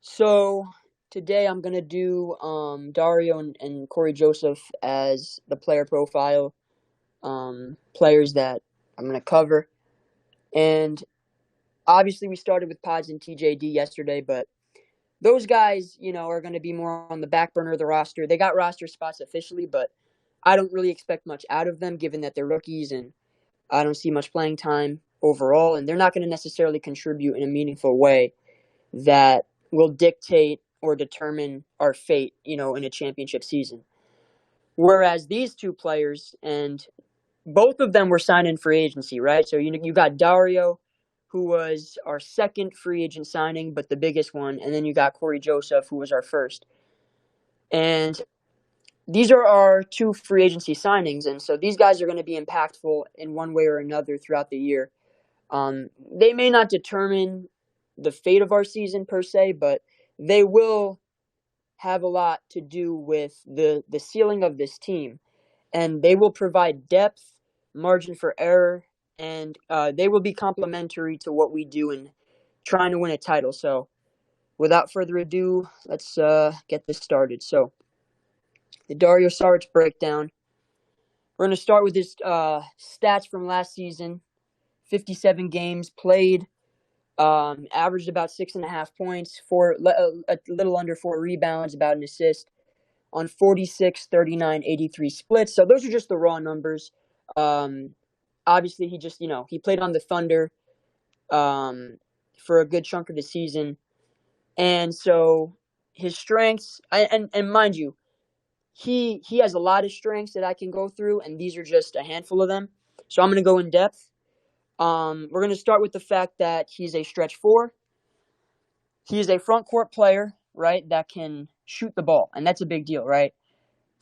So today I'm gonna do Dario and Corey Joseph as the player profile, players that I'm gonna cover. And obviously we started with Pods and TJD yesterday, but those guys, are gonna be more on the back burner of the roster. They got roster spots officially, but I don't really expect much out of them given that they're rookies and I don't see much playing time overall, and they're not gonna necessarily contribute in a meaningful way that will dictate or determine our fate, in a championship season. Whereas these two players, and both of them were signed in free agency, right? So you got Dario, who was our second free agent signing, but the biggest one, and then you got Corey Joseph, who was our first. And these are our two free agency signings, and so these guys are going to be impactful in one way or another throughout the year. They may not determine the fate of our season per se, but they will have a lot to do with the ceiling of this team, and they will provide depth, margin for error, and they will be complementary to what we do in trying to win a title. So, without further ado, let's get this started. So, the Dario Saric breakdown. We're going to start with his stats from last season: 57 games played. Averaged about 6.5 points, a little under 4 rebounds, about an assist on 46, 39, 83 splits. So those are just the raw numbers. Obviously, he played on the Thunder for a good chunk of the season. And so his strengths, and mind you, he has a lot of strengths that I can go through, and these are just a handful of them. So I'm going to go in depth. We're going to start with the fact that he's a stretch four. He's a front court player, right, that can shoot the ball, and that's a big deal, right?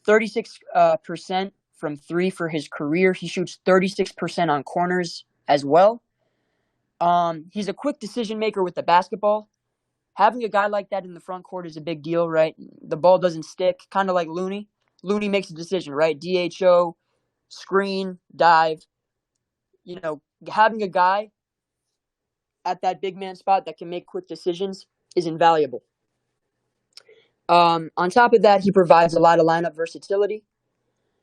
36% from three for his career. He shoots 36% on corners as well. He's a quick decision maker with the basketball. Having a guy like that in the front court is a big deal, right? The ball doesn't stick, kind of like Looney. Looney makes a decision, right? DHO, screen, dive. Having a guy at that big man spot that can make quick decisions is invaluable. On top of that, he provides a lot of lineup versatility.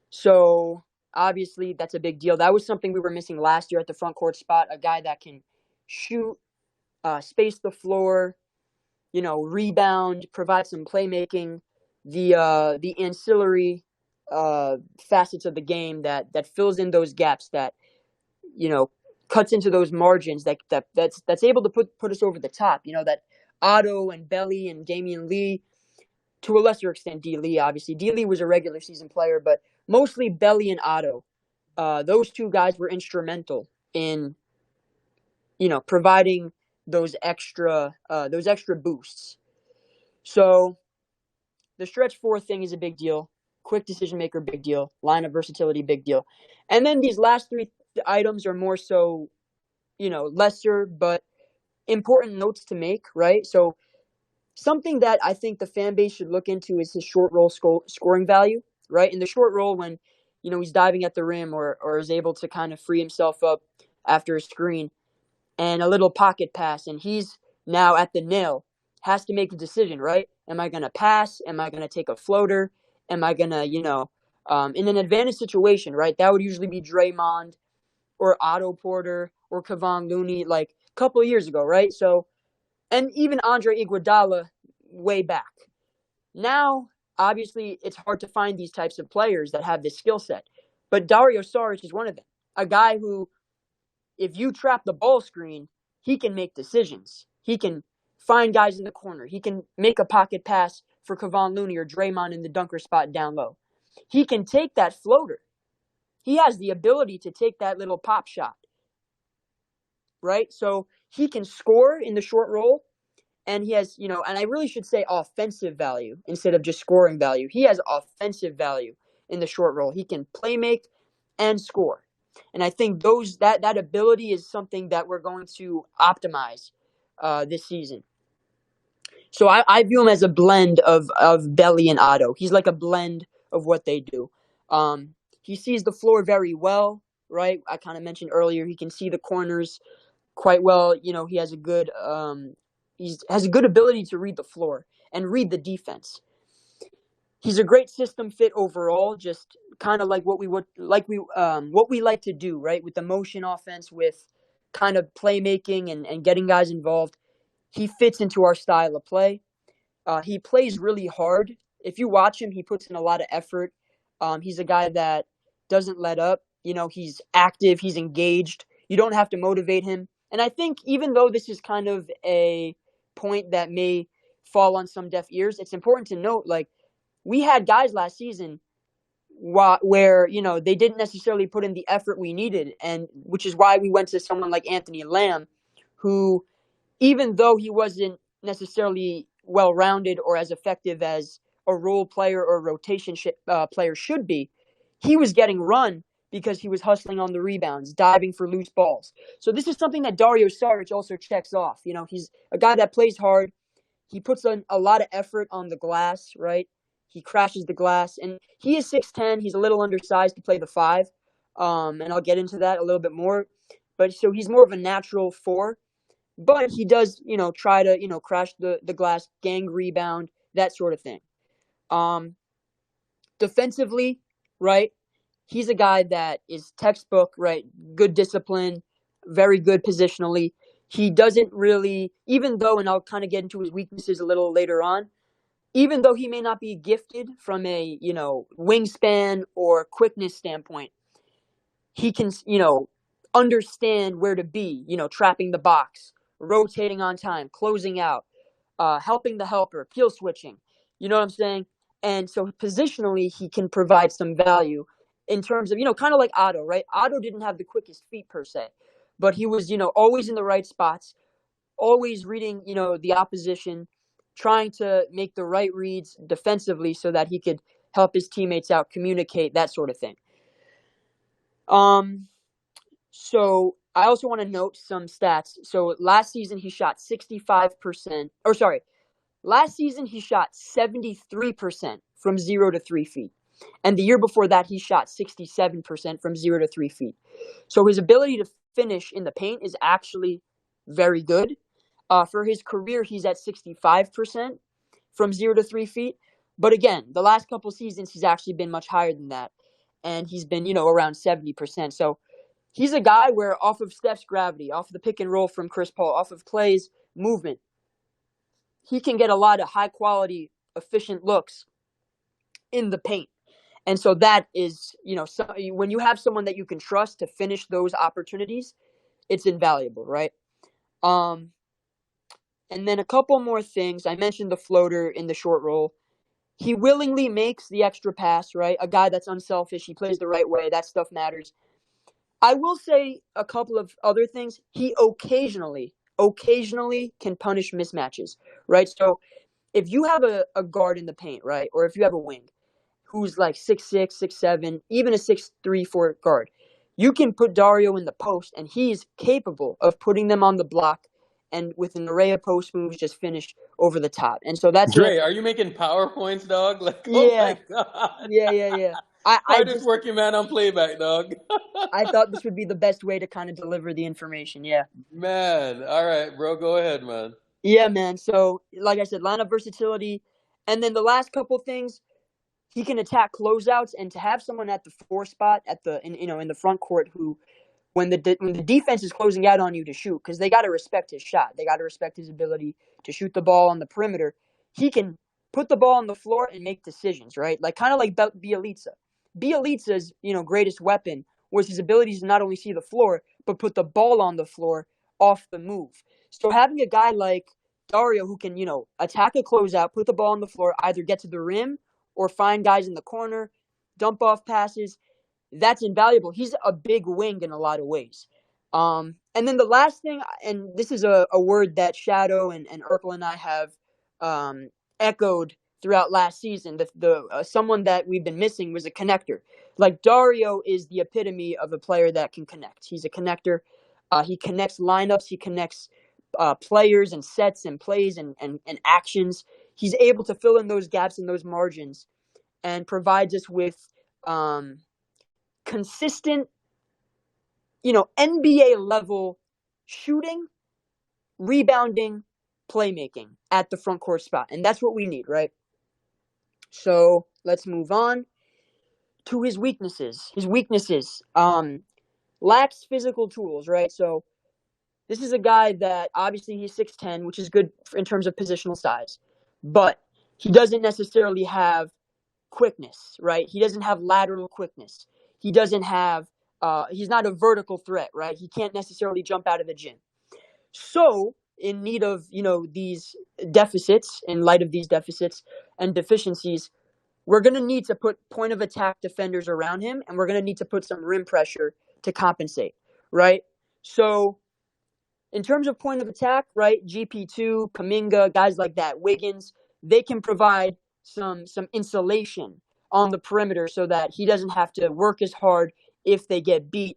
So obviously that's a big deal. That was something we were missing last year at the front court spot, a guy that can shoot, space the floor, rebound, provide some playmaking, the ancillary facets of the game that fills in those gaps, that cuts into those margins, that's able to put us over the top. That Otto and Belly and Damian Lee, to a lesser extent D. Lee, obviously. D. Lee was a regular season player, but mostly Belly and Otto. Those two guys were instrumental in, providing those extra boosts. So the stretch four thing is a big deal. Quick decision maker, big deal. Line of versatility, big deal. And then these last three items are more so, lesser but important notes to make, right? So something that I think the fan base should look into is his short roll scoring value, right? In the short roll, when he's diving at the rim or is able to kind of free himself up after a screen and a little pocket pass, and he's now at the nail, has to make a decision, right? Am I going to pass? Am I going to take a floater? Am I going to, in an advantage situation, right? That would usually be Draymond or Otto Porter or Kevon Looney, like a couple of years ago, right? So, and even Andre Iguodala way back. Now, obviously, it's hard to find these types of players that have this skill set. But Dario Saric is one of them. A guy who, if you trap the ball screen, he can make decisions. He can find guys in the corner. He can make a pocket pass for Kevon Looney or Draymond in the dunker spot down low. He can take that floater. He has the ability to take that little pop shot, right? So he can score in the short roll, and he has, and I really should say offensive value instead of just scoring value. He has offensive value in the short roll. He can play make and score. And I think that ability is something that we're going to optimize this season. So I view him as a blend of Belly and Otto. He's like a blend of what they do. He sees the floor very well, right? I kind of mentioned earlier he can see the corners quite well. He has a good has a good ability to read the floor and read the defense. He's a great system fit overall, just kind of like what we like to do, right? With the motion offense, with kind of playmaking and getting guys involved. He fits into our style of play. He plays really hard. If you watch him, he puts in a lot of effort. He's a guy that doesn't let up. He's active. He's engaged. You don't have to motivate him. And I think even though this is kind of a point that may fall on some deaf ears, it's important to note, like, we had guys last season where, they didn't necessarily put in the effort we needed, and which is why we went to someone like Anthony Lamb, who, even though he wasn't necessarily well-rounded or as effective as a role player or rotation player should be, he was getting run because he was hustling on the rebounds, diving for loose balls. So this is something that Dario Saric also checks off. He's a guy that plays hard. He puts a lot of effort on the glass, right? He crashes the glass, and he is 6'10". He's a little undersized to play the 5, and I'll get into that a little bit more. But so he's more of a natural 4, but he does, try to, crash the glass, gang rebound, that sort of thing. Defensively, right, he's a guy that is textbook, right? Good discipline, very good positionally. He doesn't really, even though, and I'll kind of get into his weaknesses a little later on, even though he may not be gifted from a, wingspan or quickness standpoint, he can, understand where to be, trapping the box, rotating on time, closing out, helping the helper, peel switching. You know what I'm saying? And so positionally, he can provide some value in terms of, kind of like Otto, right? Otto didn't have the quickest feet per se, but he was, always in the right spots, always reading, the opposition, trying to make the right reads defensively so that he could help his teammates out, communicate, that sort of thing. So I also want to note some stats. So last season he shot 65%, or sorry, last season he shot 73% from 0 to 3 feet. And the year before that, he shot 67% from 0 to 3 feet. So his ability to finish in the paint is actually very good. For his career, he's at 65% from 0 to 3 feet. But again, the last couple seasons, he's actually been much higher than that. And he's been, around 70%. So he's a guy where off of Steph's gravity, off of the pick and roll from Chris Paul, off of Klay's movement, he can get a lot of high-quality, efficient looks in the paint. And so that is, when you have someone that you can trust to finish those opportunities, it's invaluable, right? And then a couple more things. I mentioned the floater in the short roll. He willingly makes the extra pass, right? A guy that's unselfish. He plays the right way. That stuff matters. I will say a couple of other things. He occasionally can punish mismatches, right? So if you have a guard in the paint, right, or if you have a wing who's like 6'6", 6'7", even a 6'3", 4 guard, you can put Dario in the post, and he's capable of putting them on the block and with an array of post moves just finish over the top. And so that's Dre, are you making PowerPoints, dog? Like, oh yeah, my God. yeah. I Hardest just working man on Playback, dog. I thought this would be the best way to kind of deliver the information. Yeah. Man, all right, bro, go ahead, man. Yeah, man. So, like I said, lineup versatility. And then the last couple things, he can attack closeouts, and to have someone at the 4 spot in the front court who, when the defense is closing out on you to shoot, because they got to respect his shot. They got to respect his ability to shoot the ball on the perimeter. He can put the ball on the floor and make decisions, right? Like kind of like Bielitsa. Bielitsa's, greatest weapon was his ability to not only see the floor, but put the ball on the floor off the move. So having a guy like Dario who can, attack a closeout, put the ball on the floor, either get to the rim or find guys in the corner, dump off passes, that's invaluable. He's a big wing in a lot of ways. And then the last thing, and this is a word that Shadow and Urkel and I have echoed throughout last season, the someone that we've been missing was a connector. Like Dario is the epitome of a player that can connect. He's a connector. He connects lineups. He connects players and sets and plays and actions. He's able to fill in those gaps and those margins and provides us with consistent, NBA level shooting, rebounding, playmaking at the front court spot. And that's what we need, right? So let's move on to his weaknesses. His weaknesses, lacks physical tools, right? So this is a guy that obviously he's 6'10", which is good in terms of positional size, but he doesn't necessarily have quickness, right? He doesn't have lateral quickness. He doesn't have, he's not a vertical threat, right? He can't necessarily jump out of the gym. So, in need of, these deficits, in light of these deficits and deficiencies, we're going to need to put point of attack defenders around him, and we're going to need to put some rim pressure to compensate, right? So, in terms of point of attack, right, GP2, Kuminga, guys like that, Wiggins, they can provide some insulation on the perimeter so that he doesn't have to work as hard if they get beat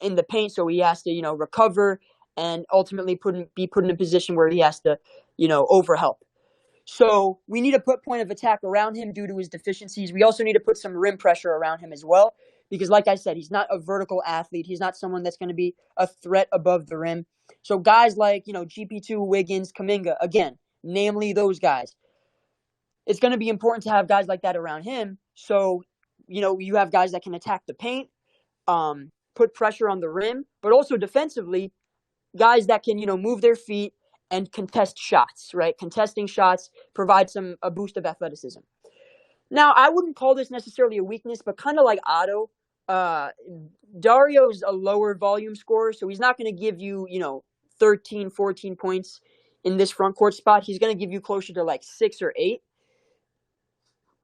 in the paint. So he has to, recover and ultimately be put in a position where he has to, overhelp. So we need to put point of attack around him due to his deficiencies. We also need to put some rim pressure around him as well because, like I said, he's not a vertical athlete. He's not someone that's going to be a threat above the rim. So guys like, GP2, Wiggins, Kuminga, again, namely those guys. It's going to be important to have guys like that around him. So, you have guys that can attack the paint, put pressure on the rim, but also defensively, guys that can, move their feet and contest shots, right? Contesting shots provides a boost of athleticism. Now, I wouldn't call this necessarily a weakness, but kind of like Otto, Dario's a lower volume scorer, so he's not going to give you, 13, 14 points in this front court spot. He's going to give you closer to like 6 or 8.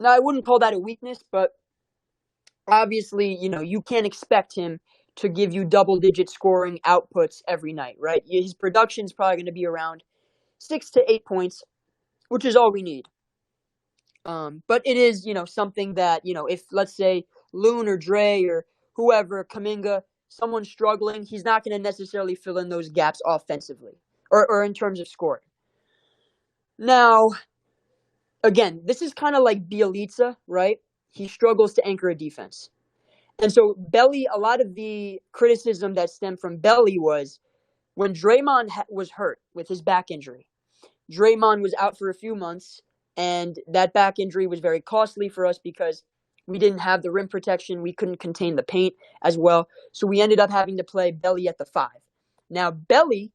Now, I wouldn't call that a weakness, but obviously, you can't expect him to give you double-digit scoring outputs every night, right? His production is probably going to be around 6 to 8 points, which is all we need. But it is, something that, if, let's say, Loon or Dre or whoever, Kuminga, someone's struggling, he's not going to necessarily fill in those gaps offensively or in terms of scoring. Now, again, this is kind of like Bielitsa, right? He struggles to anchor a defense. And so Belly, a lot of the criticism that stemmed from Belly was when Draymond was hurt with his back injury. Draymond was out for a few months, and that back injury was very costly for us because we didn't have the rim protection. We couldn't contain the paint as well. So we ended up having to play Belly at the 5. Now, Belly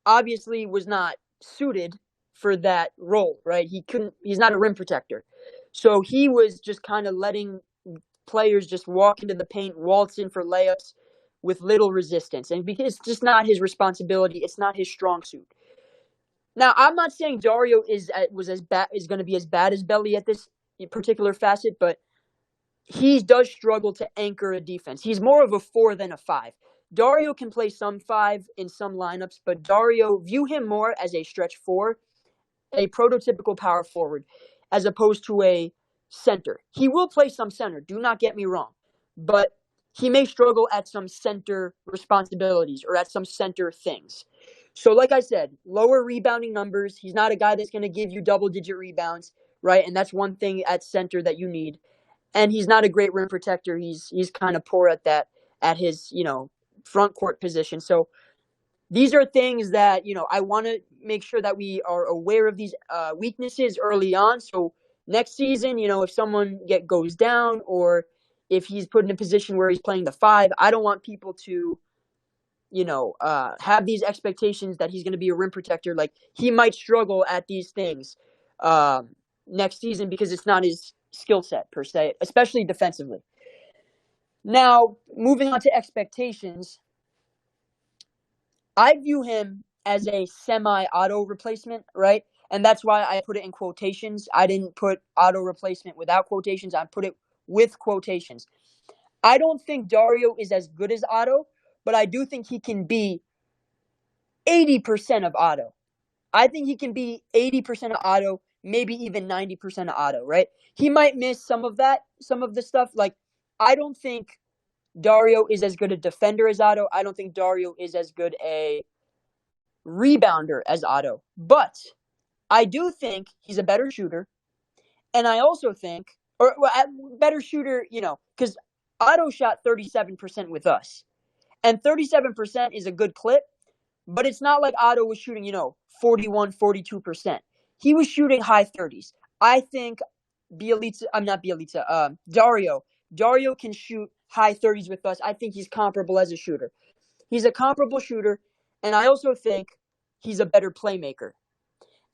obviously was not suited for that role, right? He's not a rim protector. So he was just kind of letting players just walk into the paint, waltz in for layups with little resistance. And because it's just not his responsibility, it's not his strong suit. Now, I'm not saying Dario is going to be as bad as Belly at this particular facet, but he does struggle to anchor a defense. He's more of a 4 than a 5. Dario can play some 5 in some lineups, but Dario, view him more as a stretch 4, a prototypical power forward, as opposed to a center. He will play some center, do not get me wrong, but he may struggle at some center responsibilities or at some center things. So like I said, lower rebounding numbers. He's not a guy that's going to give you double-digit rebounds, right? And that's one thing at center that you need. And he's not a great rim protector. He's kind of poor at that, at his, front court position. So these are things that, I want to make sure that we are aware of these weaknesses early on. So next season, if someone goes down or if he's put in a position where he's playing the 5, I don't want people to, have these expectations that he's going to be a rim protector. Like, he might struggle at these things next season because it's not his skill set per se, especially defensively. Now, moving on to expectations, I view him as a semi-auto replacement, right? And that's why I put it in quotations. I didn't put auto replacement without quotations. I put it with quotations. I don't think Dario is as good as Otto, but I do think he can be 80% of Otto. I think he can be 80% of Otto, maybe even 90% of Otto, right? He might miss some of the stuff. Like, I don't think Dario is as good a defender as Otto. I don't think Dario is as good a rebounder as Otto. But I do think he's a better shooter. And I also think, better shooter, because Otto shot 37% with us. And 37% is a good clip. But it's not like Otto was shooting, 41, 42%. He was shooting high 30s. I think Dario. Dario can shoot high 30s with us. I think he's comparable as a shooter. He's a comparable shooter, and I also think he's a better playmaker.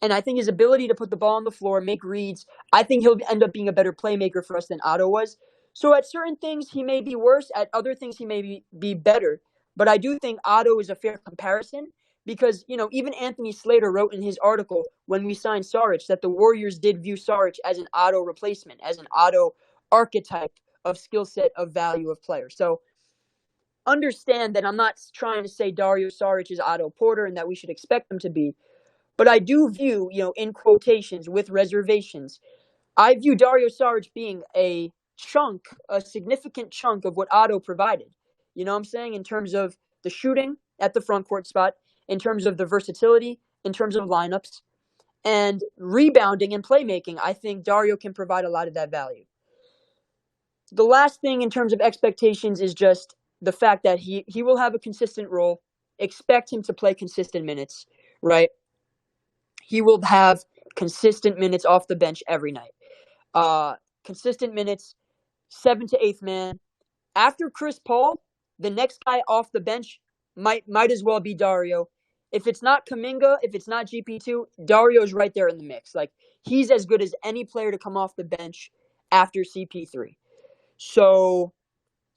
And I think his ability to put the ball on the floor, make reads, I think he'll end up being a better playmaker for us than Otto was. So at certain things, he may be worse. At other things, he may be better. But I do think Otto is a fair comparison because, even Anthony Slater wrote in his article when we signed Saric that the Warriors did view Saric as an Otto replacement, as an Otto archetype of skill set, of value of player. So understand that I'm not trying to say Dario Saric is Otto Porter and that we should expect him to be. But I do view, in quotations with reservations, I view Dario Saric being a significant chunk of what Otto provided. You know what I'm saying? In terms of the shooting at the front court spot, in terms of the versatility, in terms of lineups, and rebounding and playmaking, I think Dario can provide a lot of that value. The last thing in terms of expectations is just the fact that he will have a consistent role. Expect him to play consistent minutes, right? He will have consistent minutes off the bench every night. Consistent minutes, 7th to 8th man. After Chris Paul, the next guy off the bench might as well be Dario. If it's not Kuminga, if it's not GP2, Dario's right there in the mix. Like, he's as good as any player to come off the bench after CP3. So,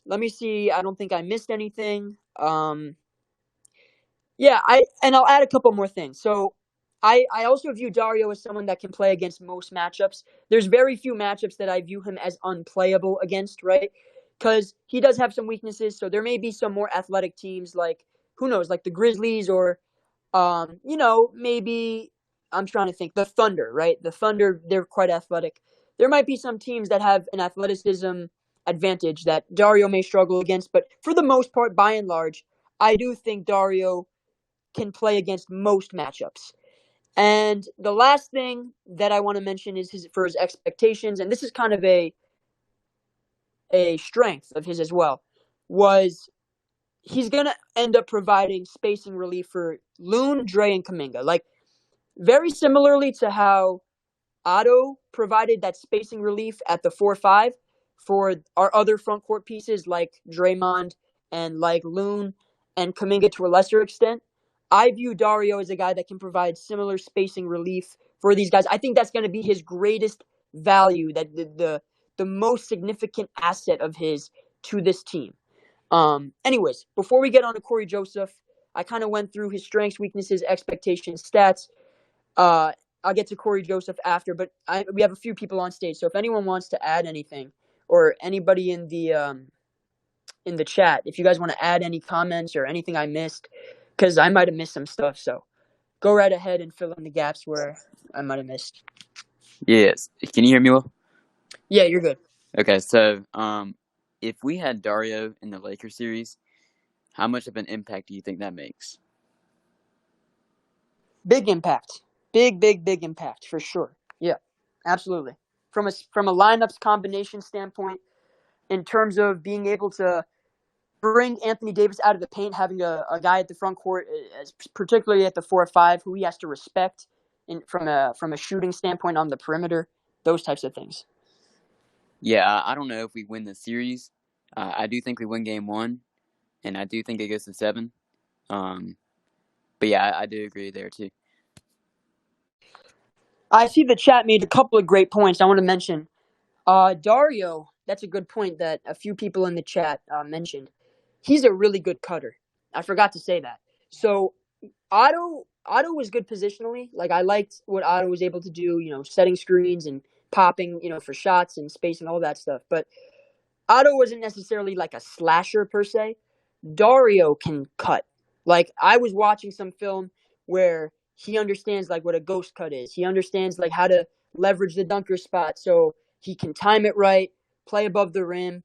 let me see. I don't think I missed anything. I'll add a couple more things. So, I also view Dario as someone that can play against most matchups. There's very few matchups that I view him as unplayable against, right? Because he does have some weaknesses. So there may be some more athletic teams like, who knows, like the Grizzlies or, maybe, I'm trying to think, the Thunder, right? The Thunder, they're quite athletic. There might be some teams that have an athleticism advantage that Dario may struggle against. But for the most part, by and large, I do think Dario can play against most matchups. And the last thing that I want to mention is his expectations, and this is kind of a strength of his as well, was he's going to end up providing spacing relief for Loon, Dre, and Kuminga. Like, very similarly to how Otto provided that spacing relief at the 4-5 for our other front court pieces like Draymond and like Loon and Kuminga to a lesser extent. I view Dario as a guy that can provide similar spacing relief for these guys. I think that's going to be his greatest value, that the most significant asset of his to this team. Anyways, before we get on to Cory Joseph, I kind of went through his strengths, weaknesses, expectations, stats. I'll get to Cory Joseph after, but we have a few people on stage, so if anyone wants to add anything, or anybody in the chat, if you guys want to add any comments or anything I missed, because I might have missed some stuff, so go right ahead and fill in the gaps where I might have missed. Yes. Can you hear me well? Yeah, you're good. Okay, so if we had Dario in the Lakers series, how much of an impact do you think that makes? Big impact. Big impact for sure. Yeah, absolutely. From a lineups combination standpoint, in terms of being able to bring Anthony Davis out of the paint, having a guy at the front court, particularly at the 4-5, who he has to respect from a shooting standpoint on the perimeter, those types of things. Yeah, I don't know if we win the series. I do think we win game 1, and I do think it goes to 7. But yeah, I do agree there too. I see the chat made a couple of great points I want to mention. Dario, that's a good point that a few people in the chat mentioned. He's a really good cutter. I forgot to say that. So Otto was good positionally. Like, I liked what Otto was able to do, setting screens and popping, for shots and spacing, all that stuff. But Otto wasn't necessarily like a slasher per se. Dario can cut. Like, I was watching some film where he understands like what a ghost cut is. He understands like how to leverage the dunker spot so he can time it right, play above the rim.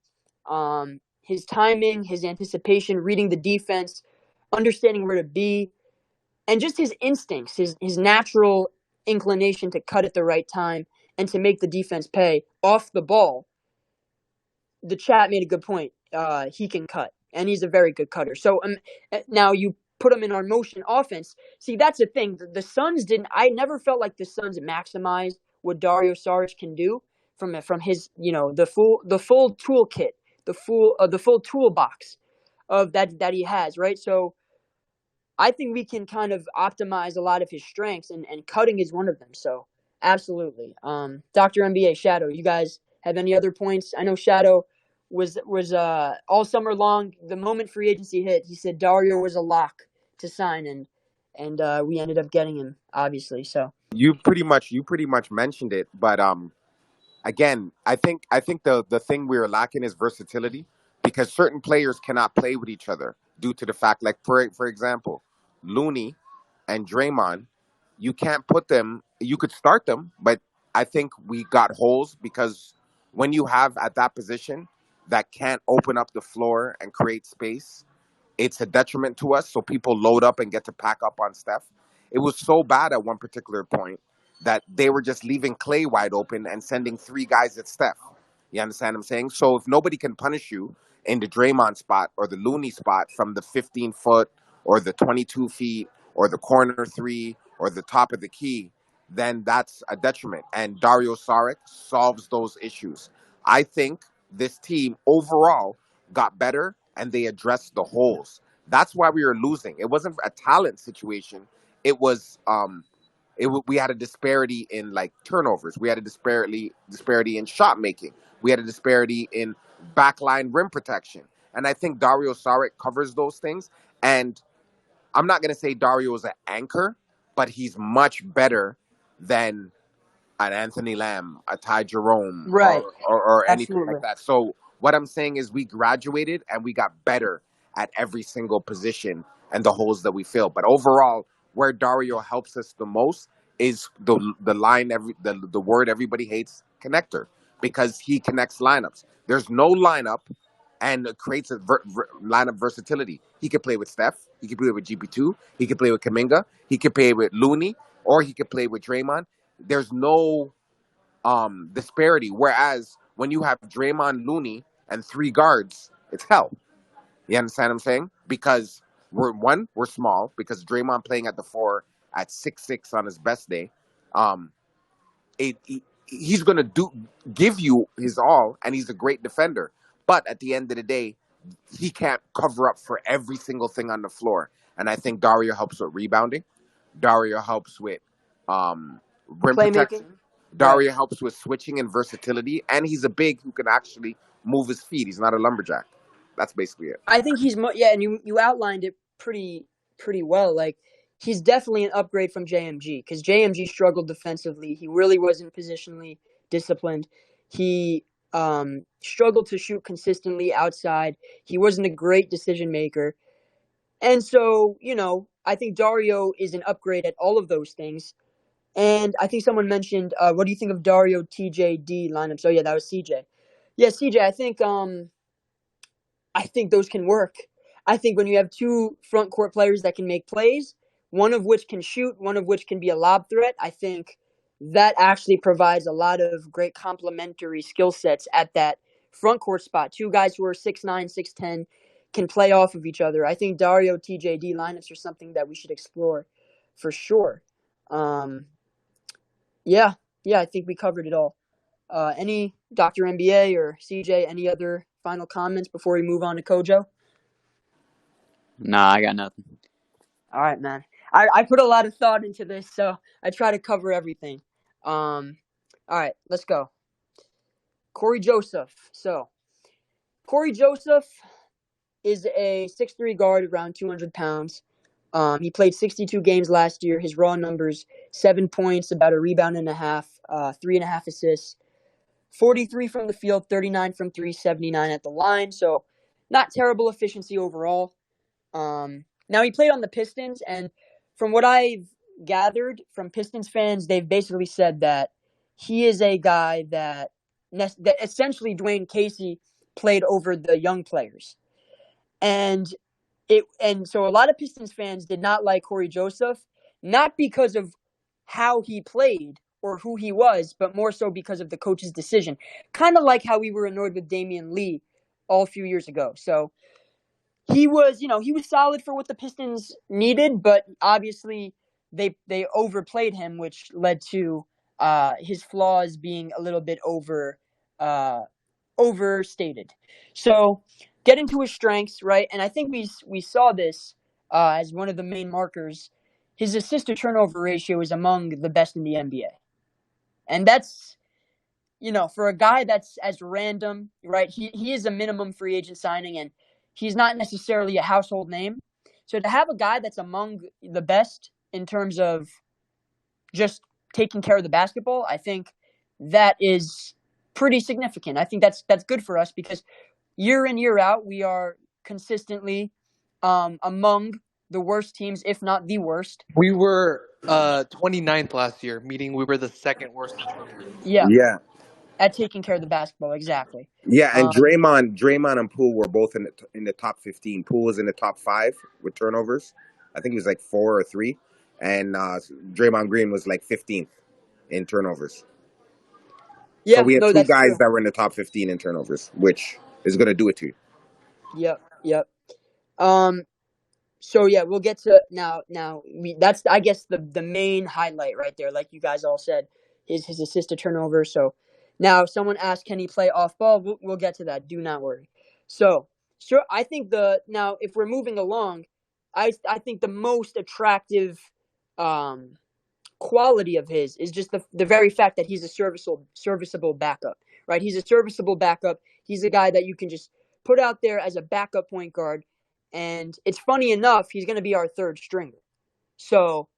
His timing, his anticipation, reading the defense, understanding where to be, and just his instincts, his natural inclination to cut at the right time and to make the defense pay off the ball. The chat made a good point. He can cut, and he's a very good cutter. So now you put them in our motion offense. See, that's the thing. The Suns didn't. I never felt like the Suns maximized what Dario Saric can do from his, the full toolkit, the full toolbox of that he has, right? So I think we can kind of optimize a lot of his strengths, and cutting is one of them. So absolutely. Dr. NBA, Shadow, you guys have any other points? I know Shadow was all summer long. The moment free agency hit, he said Dario was a lock to sign, and we ended up getting him, obviously. So you pretty much mentioned it, but again, I think the thing we're lacking is versatility, because certain players cannot play with each other due to the fact, like for example, Looney and Draymond, you can't put them. You could start them, but I think we got holes because when you have at that position that can't open up the floor and create space, it's a detriment to us. So people load up and get to pack up on Steph. It was so bad at one particular point that they were just leaving Clay wide open and sending three guys at Steph. You understand what I'm saying? So if nobody can punish you in the Draymond spot or the Looney spot from the 15-foot or the 22 feet or the corner three or the top of the key, then that's a detriment. And Dario Saric solves those issues. I think this team overall got better and they addressed the holes. That's why we were losing. It wasn't a talent situation. It was we had a disparity in like turnovers. We had a disparity in shot making. We had a disparity in backline rim protection. And I think Dario Saric covers those things. And I'm not going to say Dario is an anchor, but he's much better than an Anthony Lamb, a Ty Jerome, right, or anything absolutely. like that. So what I'm saying is we graduated and we got better at every single position and the holes that we fill. But overall, where Dario helps us the most is the word everybody hates, connector, because he connects lineups. There's no lineup and it creates a lineup versatility. He could play with Steph. He could play with GP2. He could play with Kuminga. He could play with Looney, or he could play with Draymond. There's no disparity. Whereas when you have Draymond, Looney, and three guards, it's hell. You understand what I'm saying? Because we're small. Because Draymond playing at the 4 at 6'6" on his best day, he's gonna give you his all, and he's a great defender. But at the end of the day, he can't cover up for every single thing on the floor. And I think Dario helps with rebounding. Dario helps with rim protection. Dario helps with switching and versatility, and he's a big who can actually move his feet. He's not a lumberjack. That's basically it. I think he's and you outlined it pretty well. Like, he's definitely an upgrade from JMG, because JMG struggled defensively. He really wasn't positionally disciplined. He struggled to shoot consistently outside. He wasn't a great decision maker. And so, I think Dario is an upgrade at all of those things. And I think someone mentioned, what do you think of Dario TJD lineups? Oh yeah, that was CJ. Yeah, CJ, I think those can work. I think when you have two front court players that can make plays, one of which can shoot, one of which can be a lob threat, I think that actually provides a lot of great complementary skill sets at that front court spot. Two guys who are 6'9", 6'10", can play off of each other. I think Dario TJD lineups are something that we should explore for sure. Yeah, I think we covered it all. Any Dr. NBA or CJ, any other final comments before we move on to Kojo? Nah, I got nothing. All right, man. I put a lot of thought into this, so I try to cover everything. All right, let's go. Cory Joseph. So, Cory Joseph is a 6'3" guard, around 200 pounds. He played 62 games last year. His raw numbers: 7 points, about a rebound and a half, 3.5 assists, 43 from the field, 39 from 3, 79 at the line. So not terrible efficiency overall. Now he played on the Pistons, and from what I've gathered from Pistons fans, they've basically said that he is a guy that essentially Dwayne Casey played over the young players. And so a lot of Pistons fans did not like Cory Joseph, not because of how he played or who he was, but more so because of the coach's decision. Kind of like how we were annoyed with Damian Lee all a few years ago. So he was solid for what the Pistons needed, but obviously they overplayed him, which led to his flaws being a little bit overstated. So getting to his strengths, right? And I think we saw this as one of the main markers. His assist to turnover ratio is among the best in the NBA, and that's for a guy that's as random, right? He is a minimum free agent signing, and he's not necessarily a household name. So to have a guy that's among the best in terms of just taking care of the basketball, I think that is pretty significant. I think that's good for us because year in, year out, we are consistently among the worst teams, if not the worst. We were 29th last year, meaning we were the second worst in turnovers. Yeah. At taking care of the basketball, exactly. Yeah, and Draymond and Poole were both in the top 15. Poole was in the top 5 with turnovers. I think he was like 4 or 3, and Draymond Green was like 15th in turnovers. Yeah, so we had no, two that's guys true. that were in the top 15 in turnovers, which is going to do it to you. Yep. So yeah, we'll get to now. That's I guess the main highlight right there, like you guys all said, is his assist to turnover. So now, if someone asks, can he play off ball? We'll get to that. Do not worry. So I think if we're moving along, I think the most attractive quality of his is just the very fact that he's a serviceable backup, right? He's a serviceable backup. He's a guy that you can just put out there as a backup point guard. And it's funny enough, he's going to be our third stringer. So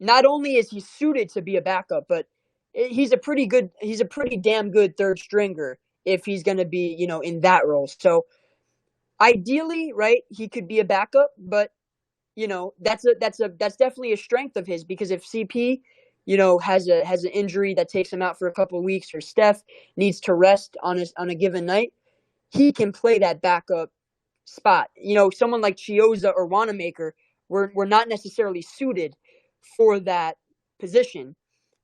not only is he suited to be a backup, but he's a pretty damn good third stringer if he's going to be, in that role. So ideally, right, he could be a backup, but that's definitely a strength of his because if CP, has an injury that takes him out for a couple of weeks, or Steph needs to rest on a given night, he can play that backup spot. Someone like Chioza or Wanamaker were not necessarily suited for that position.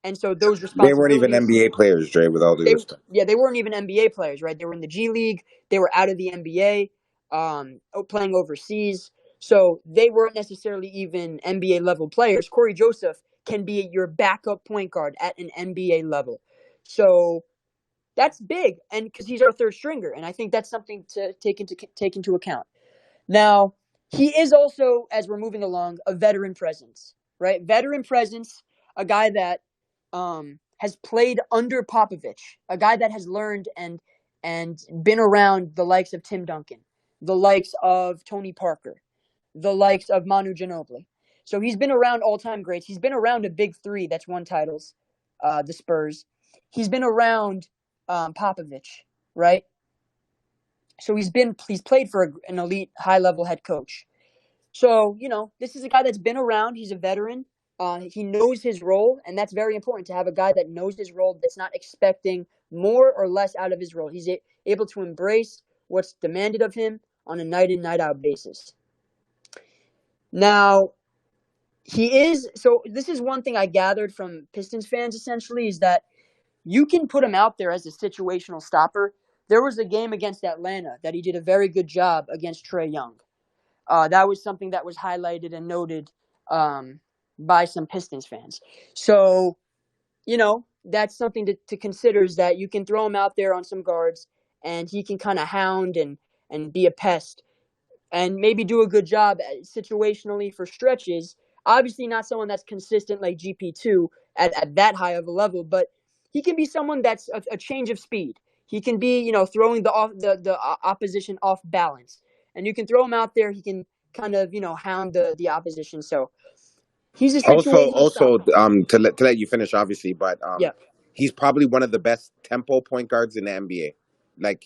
And so those They weren't responsibilities. even NBA players, Dre, with all due respect. They weren't even NBA players, right? They were in the G League. They were out of the NBA, playing overseas. So they weren't necessarily even NBA level players. Corey Joseph can be your backup point guard at an NBA level. So that's big, and because he's our third stringer, and I think that's something to take into account. Now, he is also, as we're moving along, a veteran presence, right? Veteran presence, a guy that has played under Popovich, a guy that has learned and been around the likes of Tim Duncan, the likes of Tony Parker, the likes of Manu Ginobili. So he's been around all-time greats. He's been around a big three that's won titles, the Spurs. He's been around Popovich, right? So he's played for an elite, high-level head coach. So, this is a guy that's been around. He's a veteran. He knows his role, and that's very important to have a guy that knows his role, that's not expecting more or less out of his role. He's able to embrace what's demanded of him on a night-in, night-out basis. Now, this is one thing I gathered from Pistons fans, essentially, is that you can put him out there as a situational stopper. There was a game against Atlanta that he did a very good job against Trae Young. That was something that was highlighted and noted by some Pistons fans. So, that's something to consider, is that you can throw him out there on some guards and he can kind of hound and be a pest and maybe do a good job situationally for stretches. Obviously not someone that's consistent like GP2 at that high of a level, but he can be someone that's a change of speed. He can be, throwing the opposition off balance. And you can throw him out there. He can kind of, hound the opposition. So he's a situational Also, stopper. to let you finish, obviously, but Yeah. he's probably one of the best tempo point guards in the NBA. Like,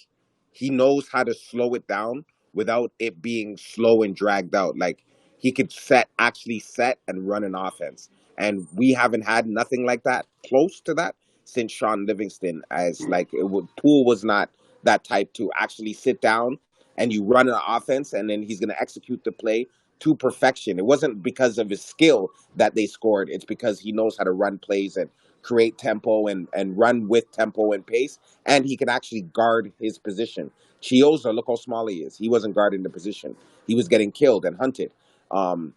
he knows how to slow it down without it being slow and dragged out. Like, he could actually set and run an offense. And we haven't had nothing like that, close to that, since Sean Livingston. Poole was not that type to actually sit down and you run an offense and then he's going to execute the play to perfection. It wasn't because of his skill that they scored. It's because he knows how to run plays and create tempo and run with tempo and pace, and he can actually guard his position. Chioza, look how small he is. He wasn't guarding the position. He was getting killed and hunted. Um,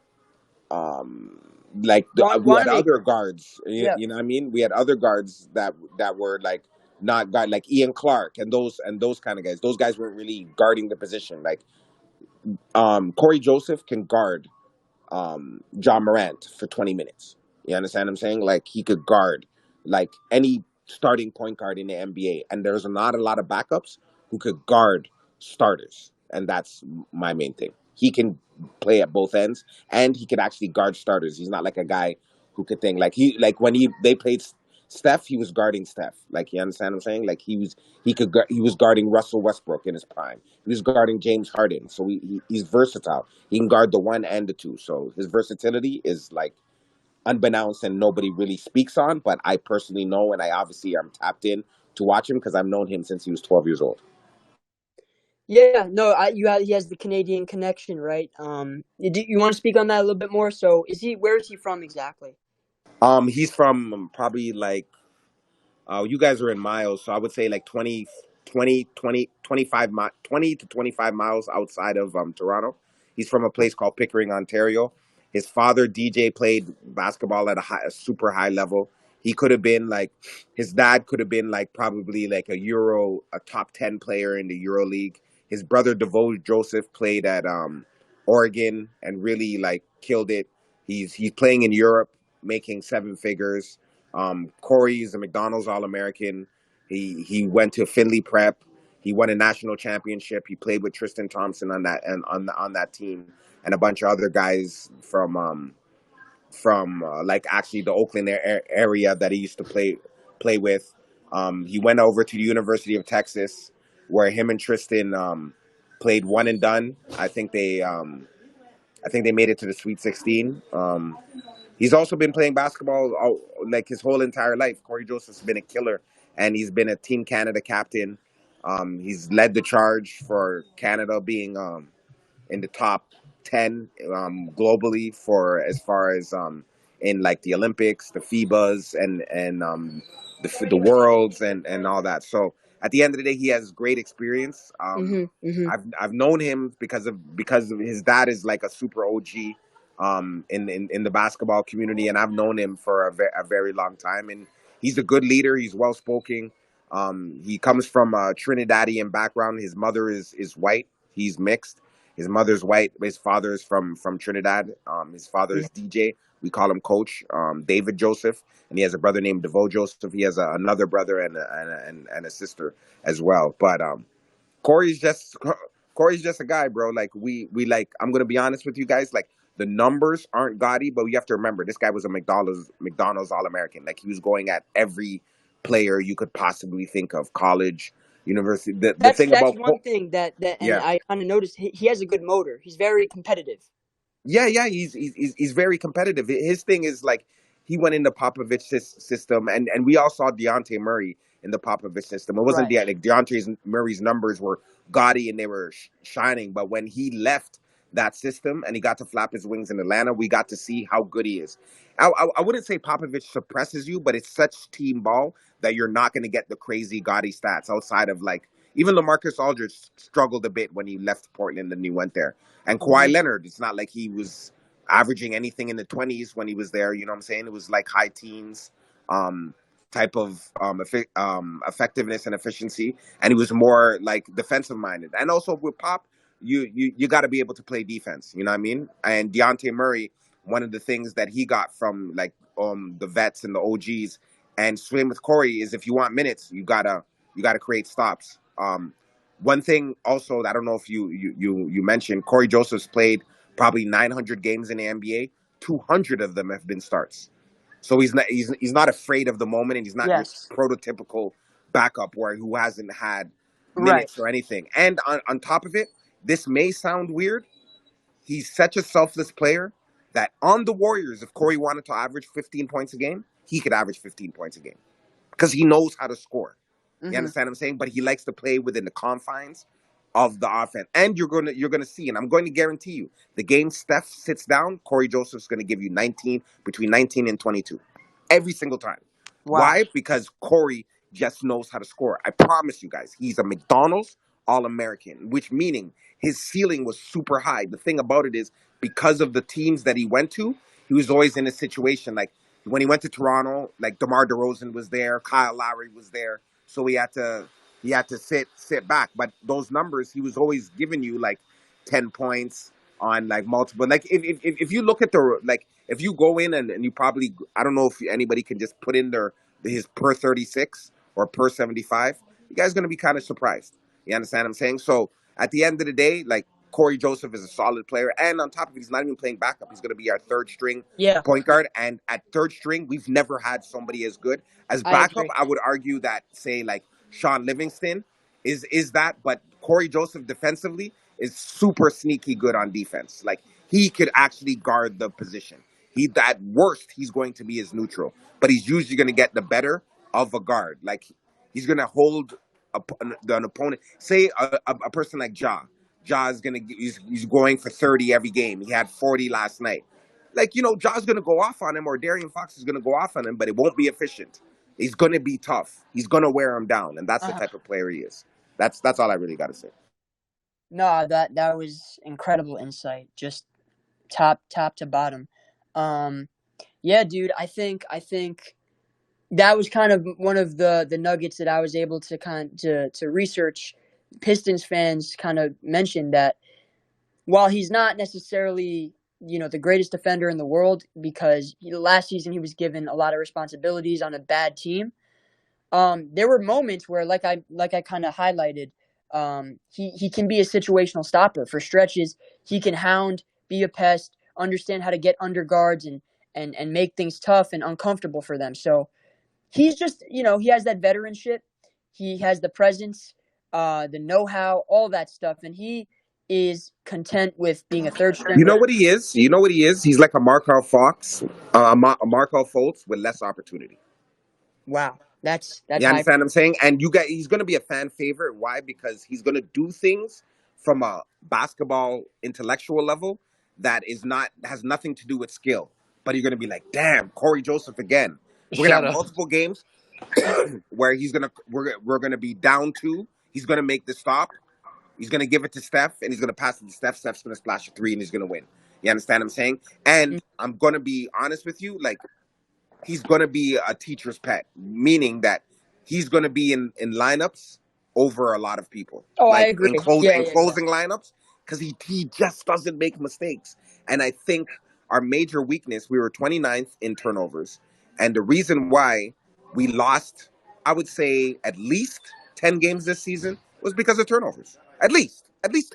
um, we had other guards. You know what I mean? We had other guards that were like not guard, like Ian Clark and those kind of guys. Those guys weren't really guarding the position. Like Corey Joseph can guard John Morant for 20 minutes. You understand what I'm saying? Like he could guard like any starting point guard in the NBA, and there's not a lot of backups who could guard starters, and that's my main thing. He can play at both ends, and he could actually guard starters. He's not like a guy who could think like when they played Steph, he was guarding Steph. Like you understand what I'm saying? Like he was guarding Russell Westbrook in his prime. He was guarding James Harden. So he's versatile. He can guard the one and the two. So his versatility is like unbeknownst and nobody really speaks on. But I personally know, and I obviously am tapped in to watch him because I've known him since he was 12 years old. Yeah, no, he has the Canadian connection, right? You want to speak on that a little bit more? So where is he from exactly? He's from probably like you guys are in miles, so I would say like 20 to 25 miles outside of Toronto. He's from a place called Pickering, Ontario. His father, DJ, played basketball at a super high level. He could have been like, his dad could have been like probably like a top 10 player in the Euro League. His brother, Devo Joseph, played at Oregon and really like killed it. He's playing in Europe, making seven figures. Cory is a McDonald's All-American. He went to Finley Prep. He won a national championship. He played with Tristan Thompson on that and on that team, and a bunch of other guys from like actually the Oakland area that he used to play with. He went over to the University of Texas, where him and Tristan played one and done. I think they made it to the Sweet 16. He's also been playing basketball like his whole entire life. Corey Joseph's been a killer, and he's been a Team Canada captain. He's led the charge for Canada being in the top 10 globally for as far as in like the Olympics, the FIBAs, and the worlds and all that. So at the end of the day, he has great experience. I've known him because of his dad is like a super OG in the basketball community, and I've known him for a very long time. And he's a good leader. He's well spoken. He comes from a Trinidadian background. His mother is white. He's mixed. His mother's white. His father is from Trinidad. His father is DJ. We call him Coach David Joseph, and he has a brother named Devo Joseph. He has another brother and a sister as well. But Corey's just Corey's just a guy, bro. Like we like. I'm gonna be honest with you guys. Like the numbers aren't gaudy, but you have to remember this guy was a McDonald's All-American. Like he was going at every player you could possibly think of, college, university. The thing That's about one thing that and yeah. I kind of noticed he has a good motor. He's very competitive. Yeah, he's very competitive. His thing is like he went in the Popovich's system, and we all saw Deontay Murray in the Popovich system. It wasn't like Deontay Murray's numbers were gaudy and they were shining, but when he left that system and he got to flap his wings in Atlanta, we got to see how good he is. I wouldn't say Popovich suppresses you, but it's such team ball that you're not going to get the crazy gaudy stats outside of like even LaMarcus Aldridge struggled a bit when he left Portland and he went there. And Kawhi Leonard, it's not like he was averaging anything in the 20s when he was there. You know what I'm saying? It was like high teens type of effectiveness and efficiency. And he was more like defensive minded. And also with Pop, you got to be able to play defense. You know what I mean? And Deontay Murray, one of the things that he got from like the vets and the OGs and swim with Corey is if you want minutes, you gotta create stops. One thing also, I don't know if you mentioned, Corey Joseph's played probably 900 games in the NBA. 200 of them have been starts. So he's not afraid of the moment, and he's not your prototypical backup who hasn't had minutes or anything. And on top of it, this may sound weird. He's such a selfless player that on the Warriors, if Corey wanted to average 15 points a game, he could average 15 points a game because he knows how to score. You understand what I'm saying? But he likes to play within the confines of the offense. And you're gonna see, and I'm going to guarantee you, the game Steph sits down, Corey Joseph's gonna give you between 19 and 22. Every single time. Wow. Why? Because Cory just knows how to score. I promise you guys, he's a McDonald's All-American, which meaning his ceiling was super high. The thing about it is because of the teams that he went to, he was always in a situation like when he went to Toronto, like DeMar DeRozan was there, Kyle Lowry was there, so he had to sit back. But those numbers, he was always giving you like 10 points on like multiple. Like if you look at the like if you go in and you probably I don't know if anybody can just put in his per 36 or per 75, you guys are gonna be kind of surprised. You understand what I'm saying? So at the end of the day, like Cory Joseph is a solid player, and on top of it, he's not even playing backup. He's gonna be our third string Yeah, point guard, and at third string, we've never had somebody as good as I backup. agree. I would argue that say like Sean Livingston is that, but Cory Joseph defensively is super sneaky good on defense. Like he could actually guard the position. He at worst he's going to be his neutral, but he's usually going to get the better of a guard. Like he's going to hold an opponent. Say a person like Ja. Ja is going to he's going for 30 every game. He had 40 last night. Like Ja's going to go off on him, or Darian Fox is going to go off on him, but it won't be efficient. He's going to be tough. He's going to wear him down, and that's the Uh-huh. type of player he is. That's all I really got to say. No, that was incredible insight, just top to bottom. Yeah, dude, I think that was kind of one of the nuggets that I was able to to research. Pistons fans kind of mentioned that while he's not necessarily the greatest defender in the world because last season he was given a lot of responsibilities on a bad team. There were moments where, like I kind of highlighted, he can be a situational stopper for stretches. He can hound, be a pest, understand how to get under guards and make things tough and uncomfortable for them. So he's just he has that veteranship, he has the presence, the know-how, all that stuff, and he is content with being a third You stringer. know what he is? You know what he is? He's like a Markel Fox, a Markel Fultz with less opportunity. Wow, that's You high. understand what I'm saying? And he's going to be a fan favorite. Why? Because he's going to do things from a basketball intellectual level that has nothing to do with skill. But you're going to be like, damn, Cory Joseph again. We're going Shut to have up. multiple games where we're gonna be down two. He's gonna make the stop. He's gonna give it to Steph, and he's gonna pass it to Steph. Steph's gonna splash a three, and he's gonna win. You understand what I'm saying? And I'm gonna be honest with you, like he's gonna be a teacher's pet, meaning that he's gonna be in lineups over a lot of people, Oh, I like agree. in Yeah. closing lineups, because he just doesn't make mistakes. And I think our major weakness, we were 29th in turnovers, and the reason why we lost, I would say, at least 10 games this season was because of turnovers. At least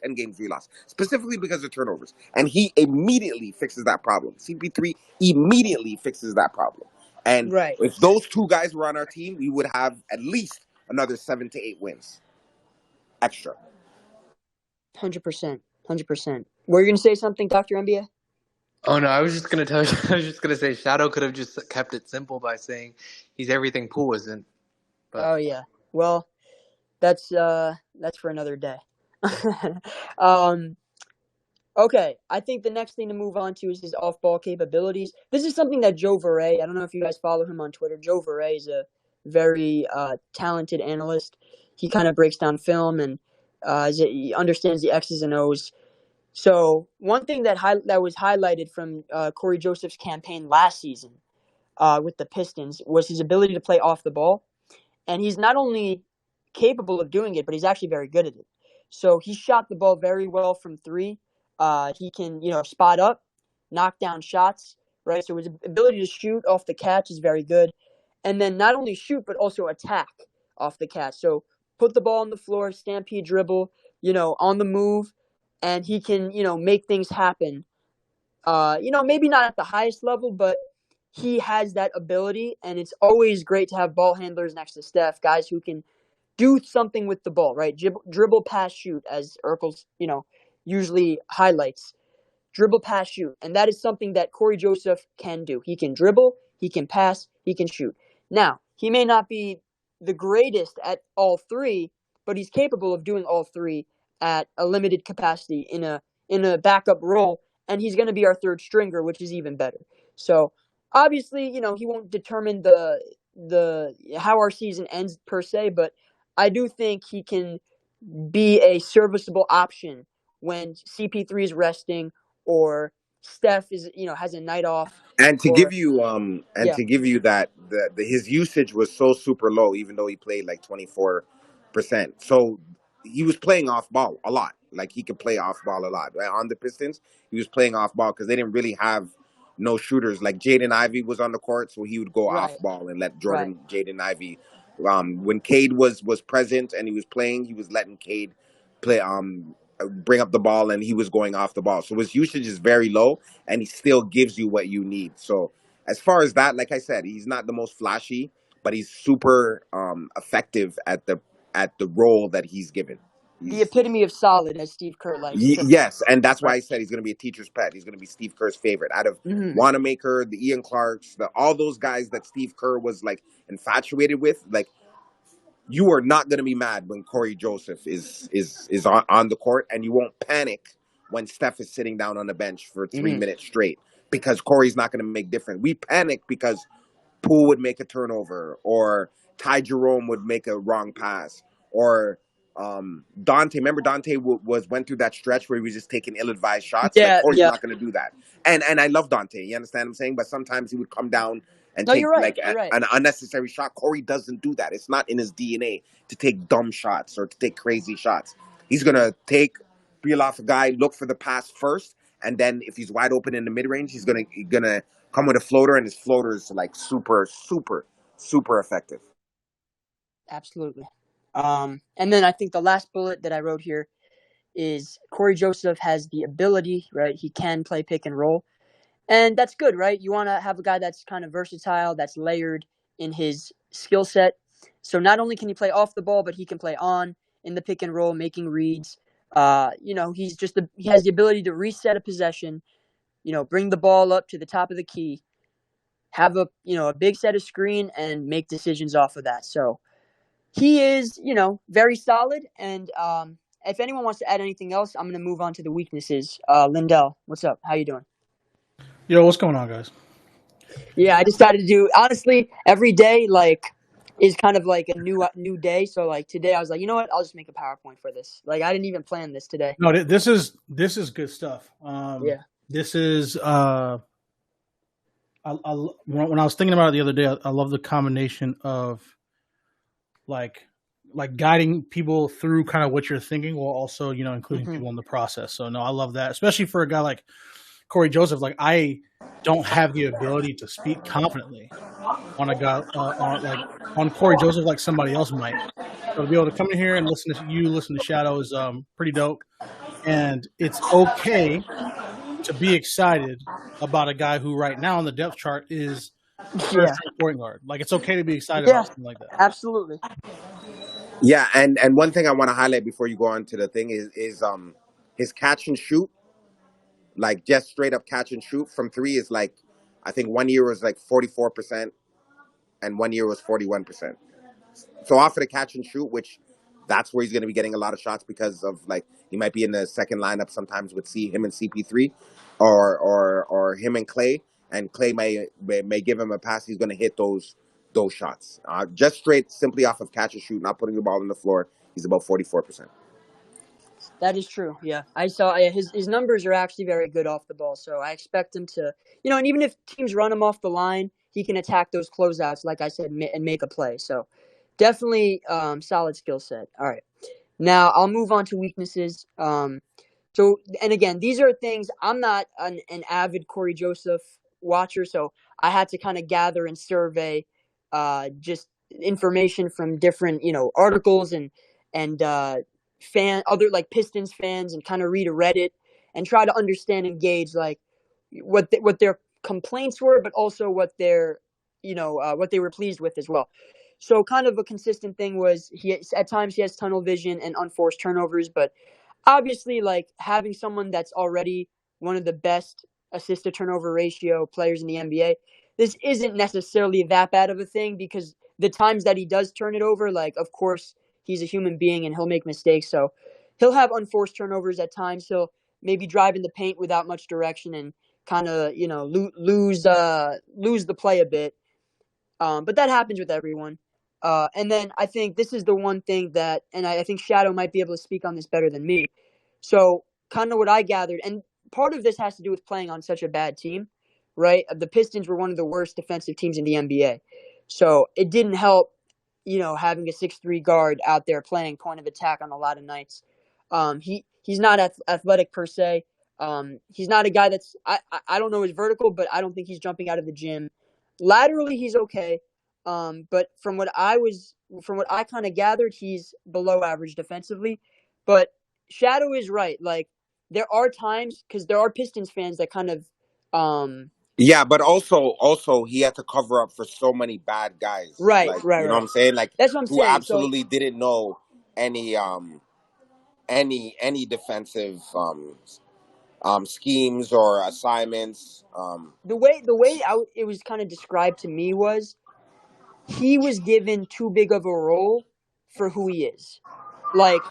10 games we lost, specifically because of turnovers. And he immediately fixes that problem. CP3 immediately fixes that problem. And Right. if those two guys were on our team, we would have at least another 7 to 8 wins extra. 100%. 100%. Were you gonna say something, Dr. MBA? Oh no, I was just gonna tell you. I was just gonna say Shadow could have just kept it simple by saying he's everything Poole isn't. But Oh yeah. Well, that's for another day. um okay, I think the next thing to move on to is his off-ball capabilities. This is something that Joe Verre, I don't know if you guys follow him on Twitter. Joe Verre is a very talented analyst. He kind of breaks down film and he understands the X's and O's. So one thing that was highlighted from Cory Joseph's campaign last season with the Pistons was his ability to play off the ball. And he's not only capable of doing it, but he's actually very good at it. So he shot the ball very well from three. He can, spot up, knock down shots, right? So his ability to shoot off the catch is very good. And then not only shoot, but also attack off the catch. So put the ball on the floor, stampede dribble, on the move, and he can, make things happen. Maybe not at the highest level, but he has that ability, and it's always great to have ball handlers next to Steph, guys who can do something with the ball, right? Dribble, pass, shoot, as Urkel's, usually highlights. Dribble, pass, shoot. And that is something that Cory Joseph can do. He can dribble, he can pass, he can shoot. Now, he may not be the greatest at all three, but he's capable of doing all three at a limited capacity in a backup role, and he's going to be our third stringer, which is even better. So, obviously, he won't determine how our season ends per se, but I do think he can be a serviceable option when CP3 is resting or Steph is has a night off And to or give you yeah, that his usage was so super low, even though he played like 24%. So he was playing off ball a lot. Like he could play off ball a lot. Right? On the Pistons, he was playing off ball because they didn't really have no shooters. Like Jaden Ivey was on the court, so he would go off right, ball and let right. Jaden Ivey. When Cade was present and he was playing, he was letting Cade play bring up the ball, and he was going off the ball. So his usage is very low, and he still gives you what you need. So as far as that, like I said, he's not the most flashy, but he's super effective at the role that he's given. The epitome of solid, as Steve Kerr likes to. Yes, and that's why Right. I said he's going to be a teacher's pet. He's going to be Steve Kerr's favorite. Out of Mm-hmm. Wanamaker, the Ian Clarks, all those guys that Steve Kerr was like infatuated with, like you are not going to be mad when Corey Joseph is on the court, and you won't panic when Steph is sitting down on the bench for 3 minutes straight because Corey's not going to make different. We panic because Poole would make a turnover, or Ty Jerome would make a wrong pass, or Dante. Remember, Dante went through that stretch where he was just taking ill-advised shots. Like Yeah, Corey's yeah. not going to do that. And I love Dante. You understand what I'm saying? But sometimes he would come down and No, take you're right. like You're right. an unnecessary shot. Corey doesn't do that. It's not in his DNA to take dumb shots or to take crazy shots. He's gonna peel off a guy, look for the pass first, and then if he's wide open in the mid range, he's gonna come with a floater, and his floater is like super, super, super effective. Absolutely. And then I think the last bullet that I wrote here is Corey Joseph has the ability, right? He can play pick and roll. And that's good, right? You want to have a guy that's kind of versatile, that's layered in his skill set. So not only can he play off the ball, but he can play on in the pick and roll, making reads. He has the ability to reset a possession, bring the ball up to the top of the key, have a big set of screen and make decisions off of that. So he is, very solid. And if anyone wants to add anything else, I'm going to move on to the weaknesses. Lindell, what's up? How you doing? Yo, what's going on, guys? Yeah, I decided to do, honestly, every day, is kind of like a new day. So, today I was like, you know what? I'll just make a PowerPoint for this. I didn't even plan this today. No, this is good stuff. Yeah. This is when I was thinking about it the other day, I love the combination of like guiding people through kind of what you're thinking while also, including people in the process. So no, I love that, especially for a guy like Corey Joseph. Like I don't have the ability to speak confidently on a guy on Corey Joseph like somebody else might. So to be able to come in here and listen to Shadow is pretty dope. And it's okay to be excited about a guy who right now on the depth chart is third string point guard. Like it's okay to be excited about something like that. Absolutely. Yeah, and one thing I want to highlight before you go on to the thing is his catch and shoot, like just straight up catch and shoot from three is like, I think 1 year was like 44%, and 1 year was 41%. So off of the catch and shoot, which that's where he's going to be getting a lot of shots because of he might be in the second lineup sometimes with him and CP3, or him and Clay may give him a pass. He's going to hit those shots. Just straight, simply off of catch and shoot, not putting the ball on the floor. He's about 44%. That is true. Yeah, I saw his numbers are actually very good off the ball. So I expect him to, and even if teams run him off the line, he can attack those closeouts, like I said, and make a play. So definitely solid skill set. All right, now I'll move on to weaknesses. And again, these are things I'm not an avid Corey Joseph watcher, so I had to kind of gather and survey just information from different articles and other Pistons fans, and kind of read a Reddit and try to understand and gauge what their complaints were, but also what what they were pleased with as well. So kind of a consistent thing was at times he has tunnel vision and unforced turnovers, but obviously having someone that's already one of the best assist to turnover ratio players in the NBA, this isn't necessarily that bad of a thing because the times that he does turn it over, of course he's a human being and he'll make mistakes. So he'll have unforced turnovers at times. He'll maybe drive in the paint without much direction and kind of, lose the play a bit. But that happens with everyone. And then I think this is the one thing that, and I think Shadow might be able to speak on this better than me. So kind of what I gathered, and part of this has to do with playing on such a bad team, right? The Pistons were one of the worst defensive teams in the NBA. So it didn't help, having a 6'3" guard out there playing point of attack on a lot of nights. He's not athletic per se. He's not a guy that's I don't know his vertical, but I don't think he's jumping out of the gym. Laterally, he's okay. But from what I kind of gathered, he's below average defensively. But Shadow is right. Like there are times because there are Pistons fans that kind of Yeah, but also he had to cover up for so many bad guys. right, Like, right, you know what right. I'm saying? Like, That's what I'm who saying. So absolutely didn't know any any defensive schemes or assignments. the way it was kind of described to me was he was given too big of a role for who he is. Like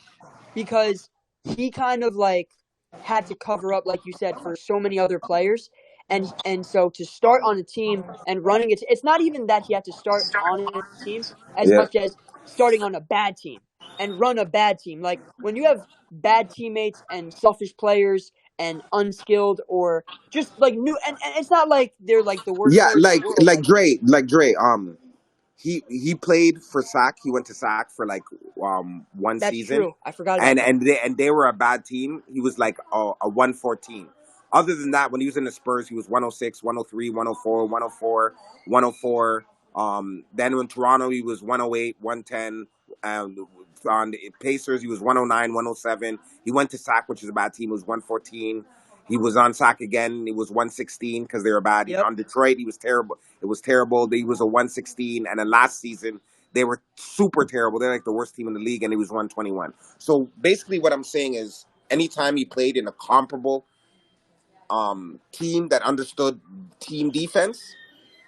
because he kind of like had to cover up, like you said, for so many other players, and so to start on a team and running it, it's not even that he had to start on a team as Yeah. much as starting on a bad team and run a bad team. Like when you have bad teammates and selfish players and unskilled or just like new, and it's not like they're like the worst Yeah, players in the world. Like Like Dre. He played for SAC. He went to SAC for like one that's season, true. I forgot about that. and they were a bad team. He was like a 114. Other than that, when he was in the Spurs, he was 106, 103, 104, 104, 104. Then in Toronto, he was 108, 110. On the Pacers, he was 109, 107. He went to SAC, which is a bad team. It was 114. He was on SAC again. It was 116 because they were bad. Yep. On Detroit, he was terrible. It was terrible. He was a 116. And then last season, they were super terrible. They're like the worst team in the league, and he was 121. So basically, what I'm saying is, anytime he played in a comparable team that understood team defense,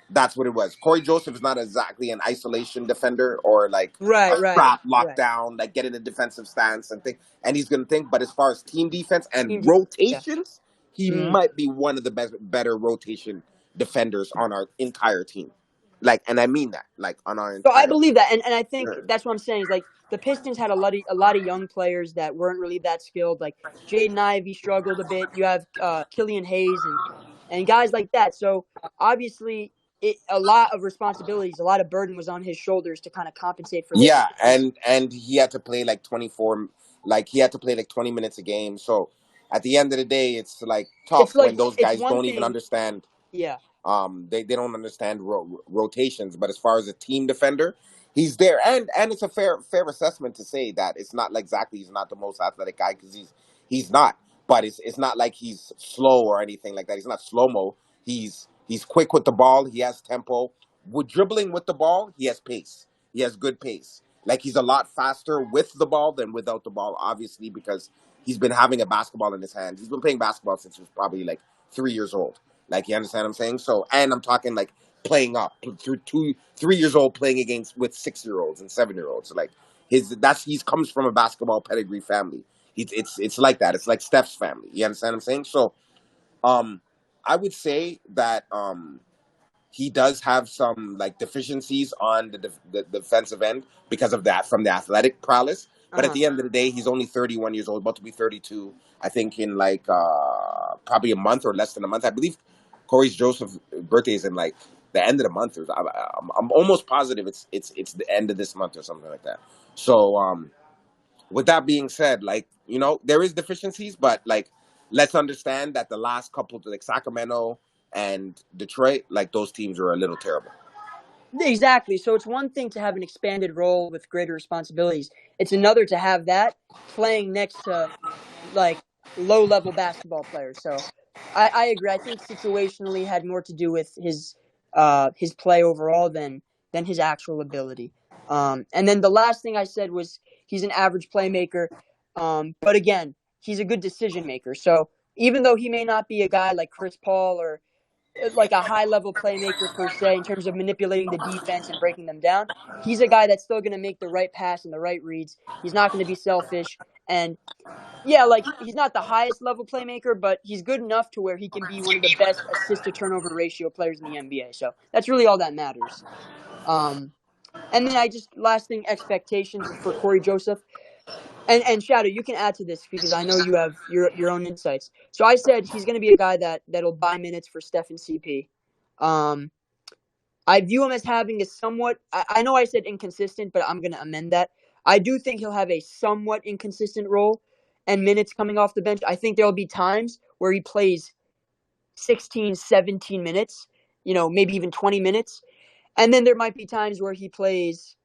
that's what it was. Corey Joseph is not exactly an isolation defender or like Right, a right, trap right. lockdown, like get in a defensive stance and think. And he's going to think. But as far as team defense Team and defense, yeah. rotations, he might be one of the better rotation defenders on our entire team. Like, and I mean that, like on our So I entire. believe that, and I think that's what I'm saying is like the Pistons had a lot of young players that weren't really that skilled. Like Jaden Ivey struggled a bit. You have Killian Hayes and guys like that. So obviously, a lot of responsibilities, a lot of burden was on his shoulders to kind of compensate for this. Yeah, and he had to play like 24, like he had to play like 20 minutes a game. So at the end of the day, it's like tough It's when like those it's guys one don't even thing, understand. yeah. They don't understand rotations. But as far as a team defender, he's there, and it's a fair assessment to say that it's not like exactly he's not the most athletic guy because he's not. But it's not like he's slow or anything like that. He's not slow mo. He's quick with the ball. He has tempo. With dribbling with the ball, he has pace. He has good pace. Like he's a lot faster with the ball than without the ball, obviously, because he's been having a basketball in his hand. He's been playing basketball since he was probably like 3 years old. Like you understand what I'm saying? So, and I'm talking like playing up through 3 years old, playing against with 6 year olds and 7 year olds. So like he's comes from a basketball pedigree family. It's like that. It's like Steph's family. You understand what I'm saying? So, um, I would say that he does have some like deficiencies on the defensive end because of that from the athletic prowess. But at Uh-huh. the end of the day, he's only 31 years old, about to be 32. I think in like probably a month or less than a month. I believe Corey's Joseph's birthday is in like the end of the month. Or I'm almost positive it's the end of this month or something like that. So with that being said, like there is deficiencies, but like let's understand that the last couple, like Sacramento and Detroit, like those teams are a little terrible. Exactly. So it's one thing to have an expanded role with greater responsibilities. It's another to have that playing next to like low level basketball players. So I agree. I think situationally had more to do with his play overall than his actual ability. And then the last thing I said was he's an average playmaker. But again, he's a good decision maker. So even though he may not be a guy like Chris Paul or like a high level playmaker per se in terms of manipulating the defense and breaking them down, he's a guy that's still going to make the right pass and the right reads. He's not going to be selfish. And yeah, like he's not the highest level playmaker, but he's good enough to where he can be one of the best assist to turnover ratio players in the NBA. So that's really all that matters. And then last thing, expectations for Cory Joseph. And Shadow, you can add to this because I know you have your own insights. So I said he's going to be a guy that'll buy minutes for Steph and CP. I view him as having a somewhat. I know I said inconsistent, but I'm going to amend that. I do think he'll have a somewhat inconsistent role and minutes coming off the bench. I think there'll be times where he plays 16, 17 minutes, maybe even 20 minutes. And then there might be times where he plays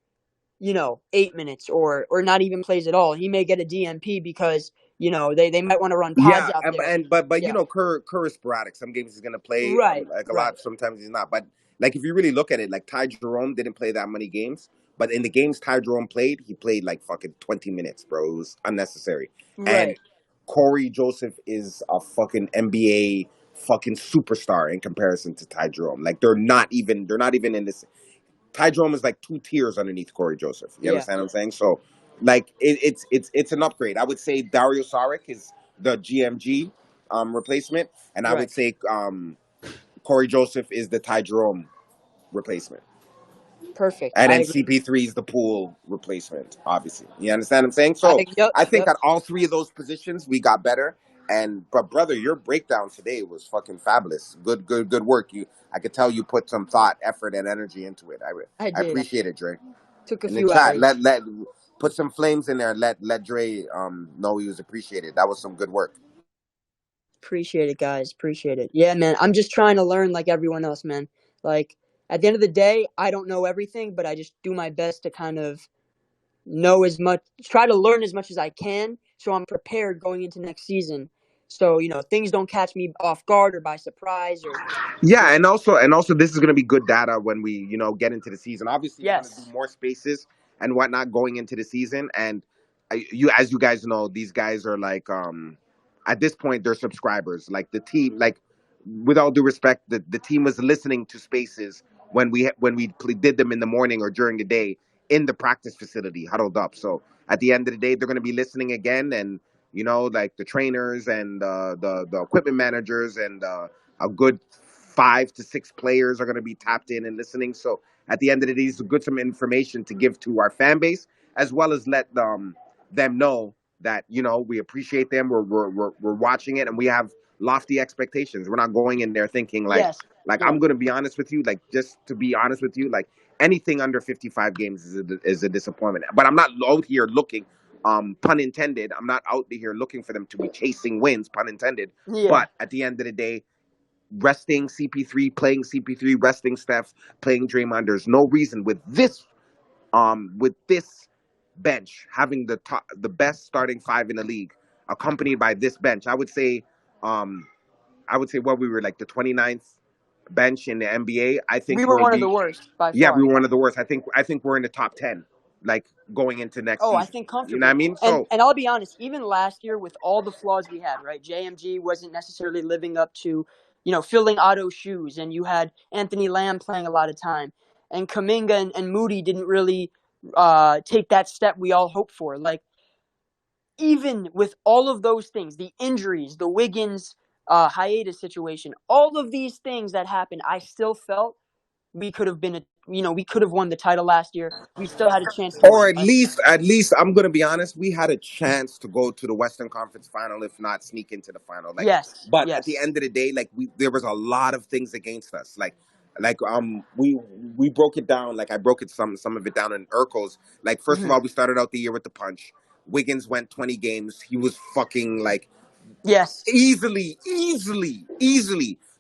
8 minutes or not even plays at all. He may get a DMP because, they might want to run pods Yeah, out there. but Yeah. Kerr is sporadic. Some games he's gonna play Right. like a Right. lot. Sometimes he's not. But like if you really look at it, like Ty Jerome didn't play that many games, but in the games Ty Jerome played, he played like fucking 20 minutes, bro. It was unnecessary. And Right. Cory Joseph is a fucking NBA fucking superstar in comparison to Ty Jerome. Like they're not even in this. Ty Jerome is like 2 tiers underneath Cory Joseph. You Yeah. understand what I'm saying? So, like, it's an upgrade. I would say Dario Saric is the GMG replacement, and I Right. would say Cory Joseph is the Ty Jerome replacement. Perfect. And I then agree. CP3 is the pool replacement, obviously. You understand what I'm saying? So I think Yep. at all three of those positions we got better. But brother, your breakdown today was fucking fabulous. Good work. I could tell you put some thought, effort, and energy into it. I I did. appreciate it, Dre. Took a In the few chat, hours. let put some flames in there. Let Dre know he was appreciated. That was some good work. Appreciate it, guys. Appreciate it. Yeah, man. I'm just trying to learn like everyone else, man. Like, at the end of the day, I don't know everything, but I just do my best to kind of know as much, try to learn as much as I can so I'm prepared going into next season. So, things don't catch me off guard or by surprise or. Yeah, and also this is going to be good data when we, get into the season. Obviously, we're going to do more spaces and whatnot going into the season. And as you guys know, these guys are like, at this point, they're subscribers. Like the team, like with all due respect, the team was listening to spaces when we did them in the morning or during the day in the practice facility, huddled up. So at the end of the day, they're going to be listening again, and like the trainers and the equipment managers and a good 5 to 6 players are going to be tapped in and listening. So at the end of the day, it's good some information to give to our fan base, as well as let them know that we appreciate them. We're watching it, and we have lofty expectations. We're not going in there thinking like I'm going to be honest with you, like just to be honest with you, like anything under 55 games is a disappointment. But I'm not out here looking. Pun intended. I'm not out here looking for them to be chasing wins, pun intended. Yeah. But at the end of the day, resting CP3, playing CP3, resting Steph, playing Draymond. There's no reason with this bench having the best starting 5 in the league, accompanied by this bench. I would say what we were like the 29th bench in the NBA. I think we were one of the worst by far. Yeah, we were one of the worst. I think we're in the top 10, like going into next season. I think comfortably. You know what I mean? So, and I'll be honest, even last year with all the flaws we had, right? JMG wasn't necessarily living up to, filling Otto's shoes, and you had Anthony Lamb playing a lot of time, and Kuminga and Moody didn't really take that step we all hoped for. Like, even with all of those things, the injuries, the Wiggins hiatus situation, all of these things that happened, I still felt we could have been we could have won the title last year. We still had a chance to or win. at least I'm gonna be honest, we had a chance to go to the Western Conference Final, if not sneak into the final. Like, Yes. but at the end of the day, like there was a lot of things against us. Like we broke it down. Like I broke it some of it down in Urkel's. Like first of all, we started out the year with the punch. Wiggins went 20 games. He was fucking like easily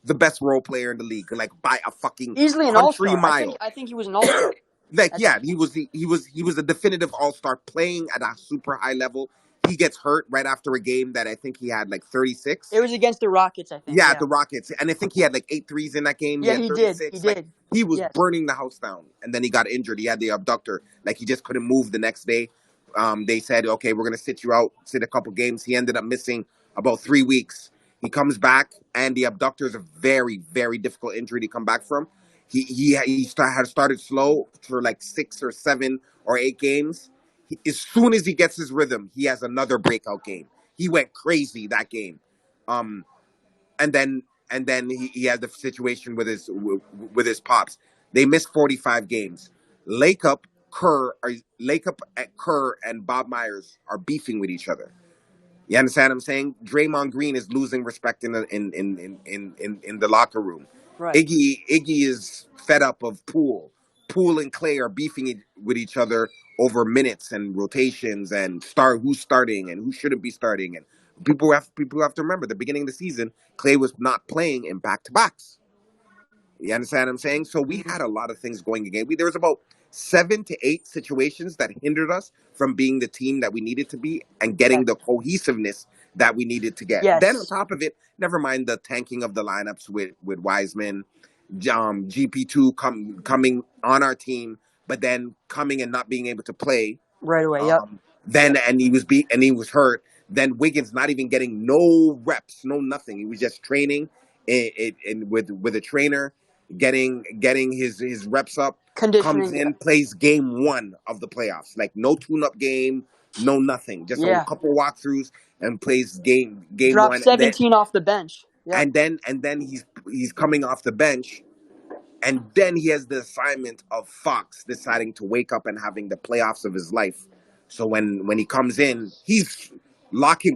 the best role player in the league, like by a fucking easily an country all-star. mile. I think he was an all-star. Like, yeah, he was a definitive all-star playing at a super high level. He gets hurt right after a game that I think he had like 36. It was against the Rockets, I think. Yeah, the Rockets. And I think he had like 8 threes in that game. Yeah, he had 36. He did. He was burning the house down. And then he got injured. He had the abductor. Like, he just couldn't move the next day. They said, okay, we're going to sit you out, sit a couple games. He ended up missing about 3 weeks. He comes back, and the abductor is a very, very difficult injury to come back from. He had started slow for like 6 or 7 or 8 games. As soon as he gets his rhythm, he has another breakout game. He went crazy that game. And then he had the situation with his pops. They missed 45 games. Kerr, and Bob Myers are beefing with each other. You understand what I'm saying? Draymond Green is losing respect in the locker room. Right. Iggy is fed up of Poole. Poole and Clay are beefing with each other over minutes and rotations and who's starting and who shouldn't be starting. And people have to remember the beginning of the season, Clay was not playing in back to backs. You understand what I'm saying? So we had a lot of things going again. There was about 7 to 8 situations that hindered us from being the team that we needed to be and Yes. getting the cohesiveness that we needed to get. Yes. Then on top of it, never mind the tanking of the lineups with Wiseman, GP2 coming on our team, but then coming and not being able to play right away. Yep. Then and he was hurt. Then Wiggins not even getting no reps, no nothing. He was just training with a trainer, getting his reps up. Conditioning. Comes in, plays game 1 of the playoffs, like no tune-up game, no nothing, just a couple walkthroughs, and plays game Dropped 1. 17 off the bench. Yep. And then he's coming off the bench. And then he has the assignment of Fox deciding to wake up and having the playoffs of his life. So when he comes in, he's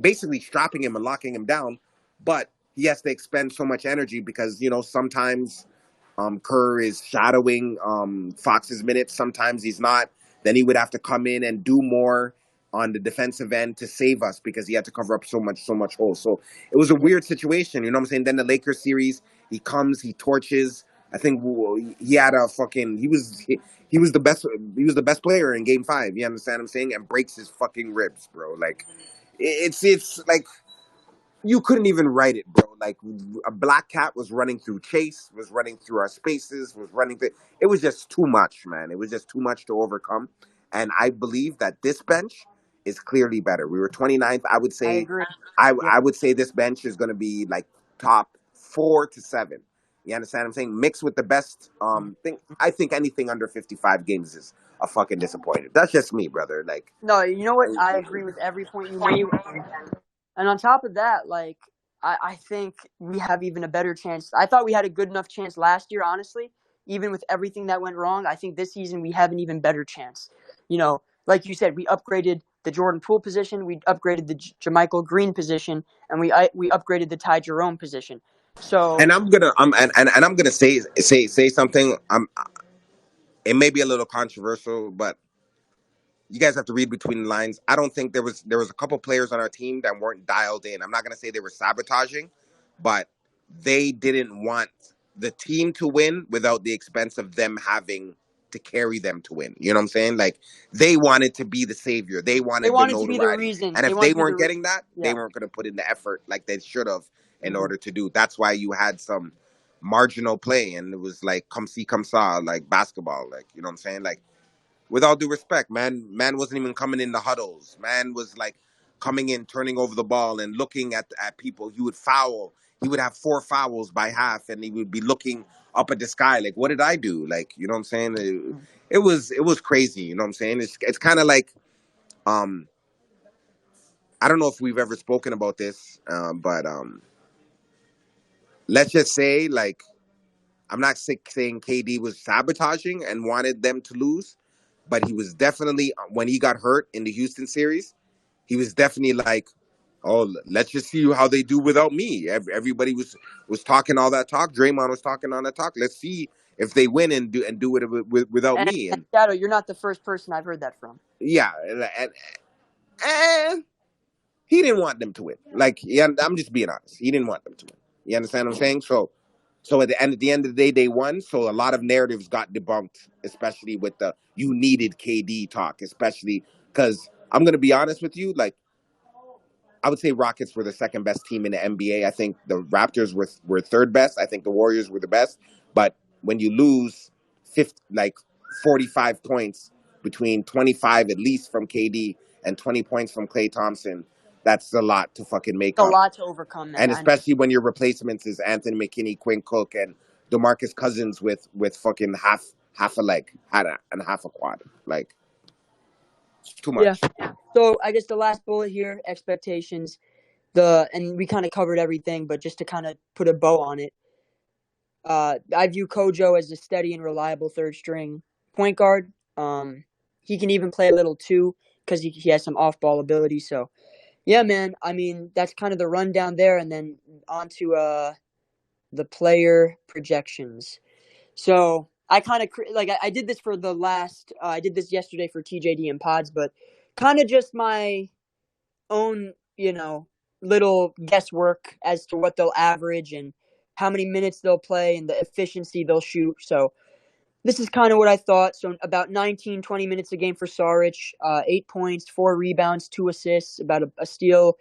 basically strapping him and locking him down. But he has to expend so much energy because, sometimes Kerr is shadowing Fox's minutes. Sometimes he's not. Then he would have to come in and do more on the defensive end to save us because he had to cover up so much hole. So it was a weird situation. You know what I'm saying? Then the Lakers series, he comes, he torches. I think he had a fucking. He was the best. He was the best player in Game 5. You understand what I'm saying? And breaks his fucking ribs, bro. Like it's like you couldn't even write it, bro. Like a black cat was running through Chase, was running through our spaces, was running through. It was just too much, man. It was just too much to overcome. And I believe that this bench is clearly better. We were 29th. I would I say. agree. I would say this bench is going to be like top 4 to 7. You understand what I'm saying? Mixed with the best thing. I think anything under 55 games is a fucking disappointment. That's just me, brother. Like, No, you know what? I agree with every point you made. And on top of that, like, I think we have even a better chance. I thought we had a good enough chance last year, honestly. Even with everything that went wrong, I think this season we have an even better chance. Like you said, we upgraded the Jordan Poole position, we upgraded the JaMychal Green position, and we upgraded the Ty Jerome position. So, and I'm gonna say something. It may be a little controversial, but you guys have to read between the lines. I don't think there was a couple players on our team that weren't dialed in. I'm not gonna say they were sabotaging, but they didn't want the team to win without the expense of them having to carry them to win. You know what I'm saying? Like they wanted to be the savior. They wanted the to be the notoriety. reason. And if they weren't getting that, they Yeah. weren't going to put in the effort like they should have in order to do. That's why you had some marginal play, and it was like come see, come saw, like basketball. Like you know what I'm saying? Like with all due respect, man wasn't even coming in the huddles. Man was like coming in, turning over the ball, and looking at people. He would foul. He would have 4 fouls by half, and he would be looking up at the sky like, "What did I do?" Like, you know what I'm saying? It was crazy. You know what I'm saying? It's kind of like, I don't know if we've ever spoken about this, but let's just say, like, I'm not saying KD was sabotaging and wanted them to lose, but he was definitely, when he got hurt in the Houston series, he was definitely like, "Oh, let's just see how they do without me." Everybody was talking all that talk. Draymond was talking all that talk. Let's see if they win and do it without me. And Shadow, you're not the first person I've heard that from. Yeah, and he didn't want them to win. Like, yeah, I'm just being honest. He didn't want them to win. You understand what I'm saying? So at the end of the day, they won. So a lot of narratives got debunked, especially with the "you needed KD" talk. Especially because I'm gonna be honest with you, like I would say Rockets were the second best team in the NBA. I think the Raptors were third best. I think the Warriors were the best. But when you lose 45 points between 25 at least from KD and 20 points from Klay Thompson, that's a lot to fucking make up. A lot to overcome, man. And especially when your replacements is Anthony McKinney, Quinn Cook, and DeMarcus Cousins with fucking half a leg and half a quad. Like, it's too much. Yeah. So I guess the last bullet here, expectations. And we kind of covered everything, but just to kind of put a bow on it, I view Kojo as a steady and reliable third string point guard. He can even play a little too because he has some off ball ability. So yeah, man. I mean, that's kind of the rundown there, and then on to the player projections. So I kind of I did this for the last. I did this yesterday for TJD and Pods, but kind of just my own, little guesswork as to what they'll average and how many minutes they'll play and the efficiency they'll shoot. So this is kind of what I thought. So about 19, 20 minutes a game for Saric, 8 points, 4 rebounds, 2 assists, about a steal.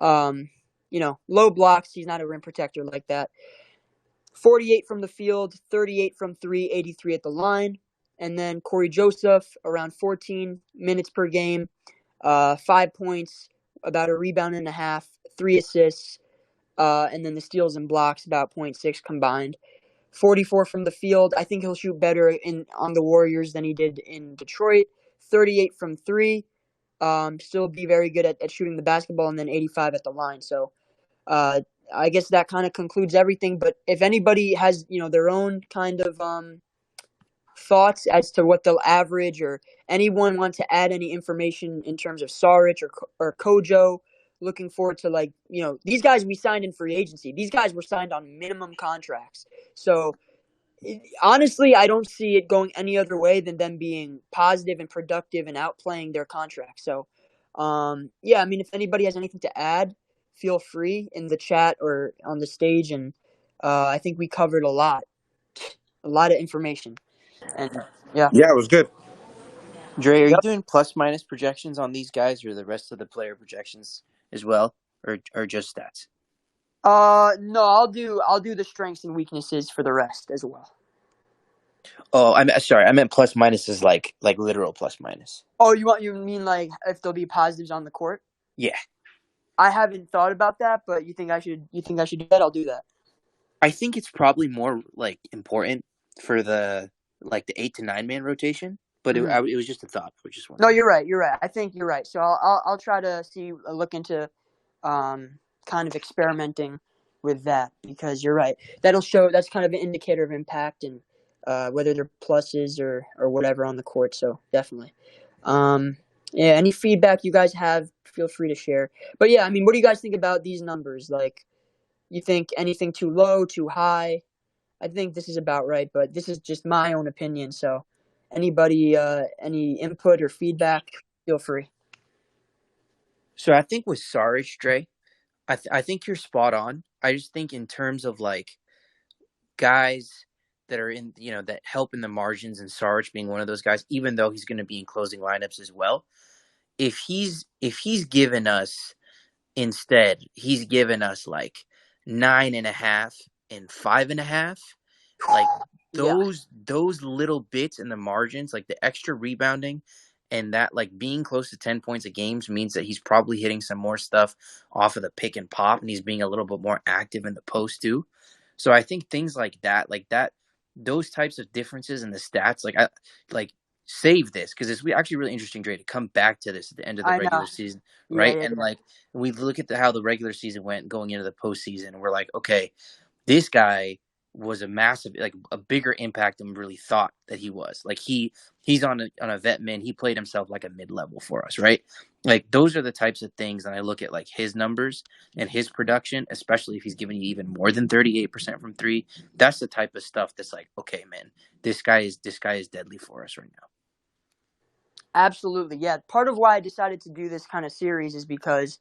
Low blocks. He's not a rim protector like that. 48 from the field, 38 from 3, 83 at the line. And then Corey Joseph, around 14 minutes per game, 5 points, about a rebound and a half, 3 assists, and then the steals and blocks, about 0.6 combined. 44 from the field. I think he'll shoot better on the Warriors than he did in Detroit. 38 from 3. Still be very good at shooting the basketball, and then 85 at the line. So I guess that kind of concludes everything. But if anybody has, their own kind of thoughts as to what they'll average, or anyone want to add any information in terms of Saric or Kojo, looking forward to these guys we signed in free agency. These guys were signed on minimum contracts. So honestly, I don't see it going any other way than them being positive and productive and outplaying their contracts. So, I mean, if anybody has anything to add, feel free in the chat or on the stage. And I think we covered a lot of information. And Yeah, it was good. Dre, are you doing plus minus projections on these guys or the rest of the player projections as well, or just stats? No, I'll do the strengths and weaknesses for the rest as well. Oh, I'm sorry. I meant plus minus is like literal plus minus. Oh, you mean like if there'll be positives on the court? Yeah. I haven't thought about that, but you think I should do that? I'll do that. I think it's probably more important for the 8 to 9 man rotation, but it was just a thought. No, you're right. I think you're right. So I'll try to look into kind of experimenting with that, because you're right. That's kind of an indicator of impact and whether they're pluses or whatever on the court. So definitely. Any feedback you guys have, feel free to share. But yeah, I mean, what do you guys think about these numbers? Like, you think anything too low, too high? I think this is about right, but this is just my own opinion. So anybody, any input or feedback, feel free. So I think with Saric, Dre, I think you're spot on. I just think in terms of guys that are in, that help in the margins, and Saric being one of those guys, even though he's going to be in closing lineups as well. If he's given us 9.5 and 5.5, those little bits in the margins, like the extra rebounding and that being close to 10 points a game means that he's probably hitting some more stuff off of the pick and pop, and he's being a little bit more active in the post too. So I think things like that, those types of differences in the stats, save this, because it's actually really interesting, Dre, to come back to this at the end of the regular season, right? Yeah. And we look at how the regular season went going into the postseason, and we're like, okay, this guy was a massive, a bigger impact than we really thought that he was. He's on a vet min. He played himself like a mid-level for us, right? Those are the types of things that I look at, his numbers and his production, especially if he's giving you even more than 38% from 3. That's the type of stuff that's okay, man, this guy is deadly for us right now. Absolutely, yeah. Part of why I decided to do this kind of series is because,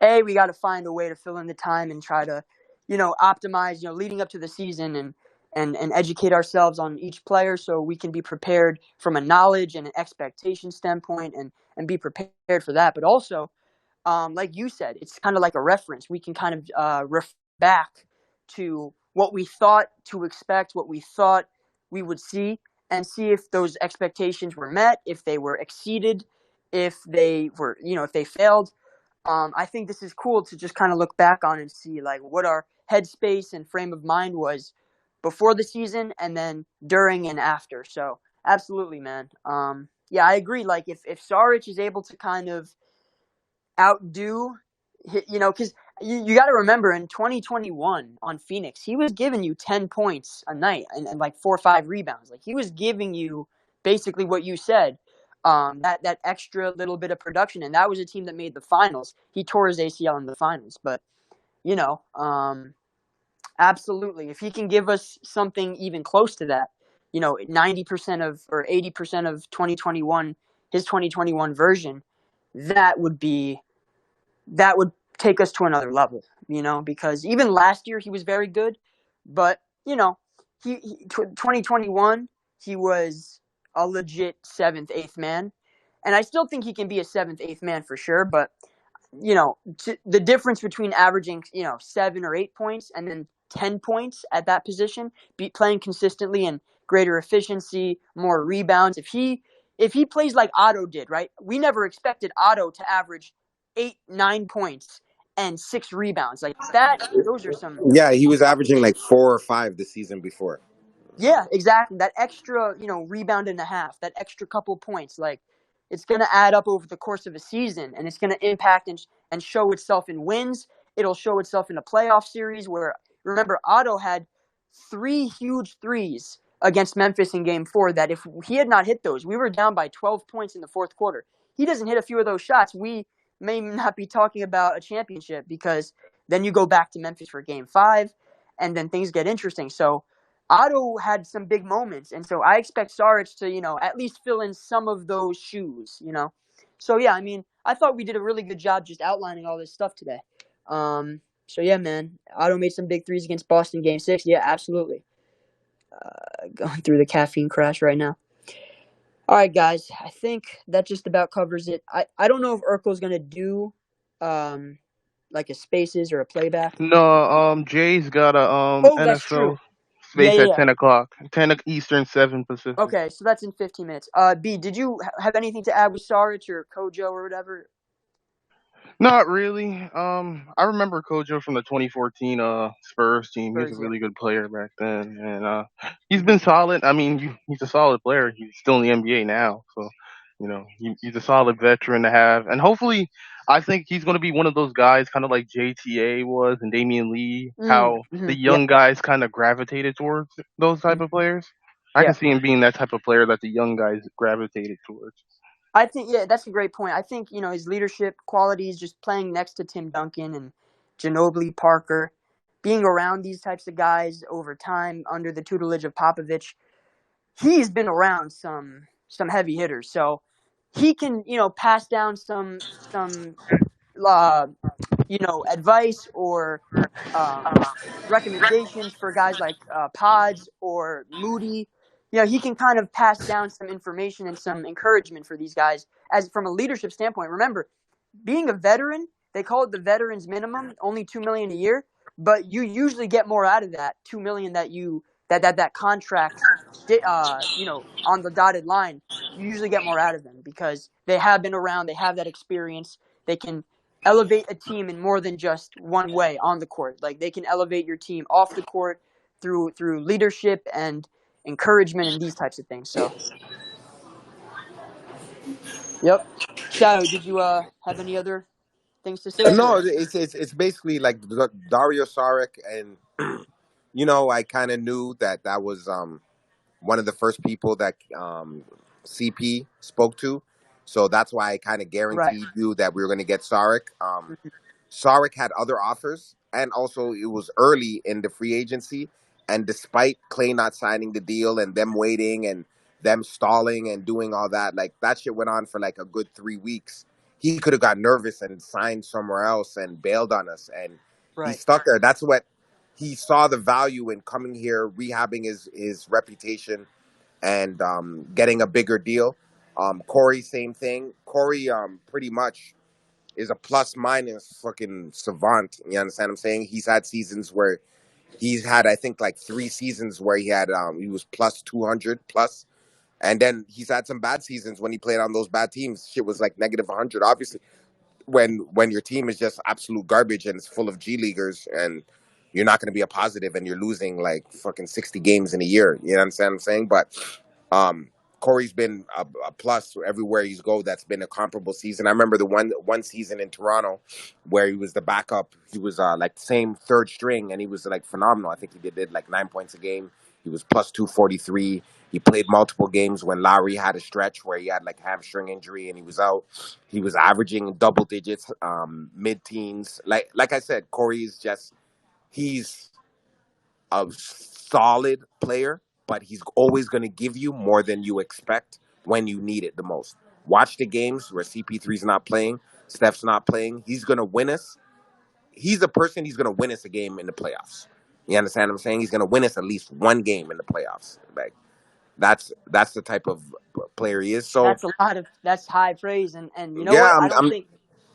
A, we got to find a way to fill in the time and try to, optimize, leading up to the season and educate ourselves on each player so we can be prepared from a knowledge and an expectation standpoint and be prepared for that. But also, like you said, it's kind of like a reference. We can kind of refer back to what we thought to expect, what we thought we would see, and see if those expectations were met, if they were exceeded, if they were, if they failed. I think this is cool to just kind of look back on and see what our headspace and frame of mind was before the season and then during and after. So absolutely, man. I agree. If Saric is able to kind of outdo, because you got to remember in 2021 on Phoenix, he was giving you 10 points a night and like 4 or 5 rebounds. Like he was giving you basically what you said, that extra little bit of production, and that was a team that made the finals. He tore his ACL in the finals, but absolutely, if he can give us something even close to that, 90% of or 80% of 2021, his 2021 version, that would take us to another level, because even last year he was very good, but, 2021, he was a legit 7th, 8th man. And I still think he can be a 7th, 8th man for sure, but, the difference between averaging, 7 or 8 points and then 10 points at that position, playing consistently and greater efficiency, more rebounds. If he plays like Otto did, right? We never expected Otto to average 8, 9 points and 6 rebounds like that. Those are some. Yeah, he was averaging like 4 or 5 the season before. Yeah, exactly. That extra, rebound and a half, that extra couple points, like it's going to add up over the course of a season, and it's going to impact and show itself in wins. It'll show itself in a playoff series where, remember, Otto had 3 huge threes against Memphis in Game 4 that if he had not hit those, we were down by 12 points in the fourth quarter. He doesn't hit a few of those shots, we may not be talking about a championship, because then you go back to Memphis for Game 5, and then things get interesting. So Otto had some big moments, and so I expect Saric to, at least fill in some of those shoes. So, yeah, I mean, I thought we did a really good job just outlining all this stuff today. So, yeah, man, Otto made some big threes against Boston Game 6. Yeah, absolutely. Going through the caffeine crash right now. All right, guys, I think that just about covers it. I don't know if Urkel's going to do like a spaces or a playback. No, Jay's got a Oh, that's NFL true. Yeah, space at yeah. 10 o'clock, 10 Eastern, 7 Pacific. Okay, so that's in 15 minutes. B, did you have anything to add with Saric or Kojo or whatever? Not really. I remember Kojo from the 2014 Spurs team. He was a Spurs, yeah. really good player back then, and he's been solid. I mean, he's a solid player. He's still in the NBA now, so he's a solid veteran to have. And hopefully, I think he's going to be one of those guys, kind of like JTA was and Damian Lee, how the Yeah. young guys kind of gravitated towards those type of players. I Yeah. can see him being that type of player that the young guys gravitated towards. I think, yeah, that's a great point. I think, his leadership qualities, just playing next to Tim Duncan and Ginobili, Parker, being around these types of guys over time under the tutelage of Popovich, he's been around some heavy hitters. So he can, pass down some advice or recommendations for guys like Pods or Moody. He can kind of pass down some information and some encouragement for these guys as from a leadership standpoint. Remember, being a veteran, they call it the veterans minimum, only $2 million a year, but you usually get more out of that $2 million that contract, on the dotted line. You usually get more out of them because they have been around, they have that experience, they can elevate a team in more than just one way on the court. Like they can elevate your team off the court through leadership and encouragement and these types of things. So, yep. Shadow, did you have any other things to say? No, Or? it's basically like Dario Saric, and I kind of knew that was one of the first people that CP spoke to, so that's why I kind of guaranteed you that we were going to get Saric. Saric had other offers, and also it was early in the free agency, and despite Clay not signing the deal and them waiting and them stalling and doing all that, like that shit went on for like a good 3 weeks. He could have got nervous and signed somewhere else and bailed on us, and he stuck there. That's what he saw the value in coming here, rehabbing his reputation, and getting a bigger deal. Cory, same thing. Cory, pretty much is a plus minus fucking savant. You understand what I'm saying? He's had seasons where he's had, I think, like 3 seasons where he was plus 200 plus. And then he's had some bad seasons when he played on those bad teams. Shit was like negative 100. Obviously, when your team is just absolute garbage and it's full of G leaguers and you're not going to be a positive and you're losing like fucking 60 games in a year. You know what I'm saying? But Corey's been a plus everywhere he's go. That's been a comparable season. I remember the one season in Toronto where he was the backup. He was like same third string, and he was like phenomenal. I think he did like 9 points a game. He was plus 243. He played multiple games when Lowry had a stretch where he had like hamstring injury and he was out. He was averaging double digits, mid teens. Like I said, Corey is just he's a solid player, but he's always going to give you more than you expect when you need it the most. Watch the games where CP3's not playing, Steph's not playing. He's going to win us. He's a person, he's going to win us a game in the playoffs. You understand what I'm saying? He's going to win us at least one game in the playoffs. Like that's the type of player he is. So that's high praise, and you know yeah, what? I don't think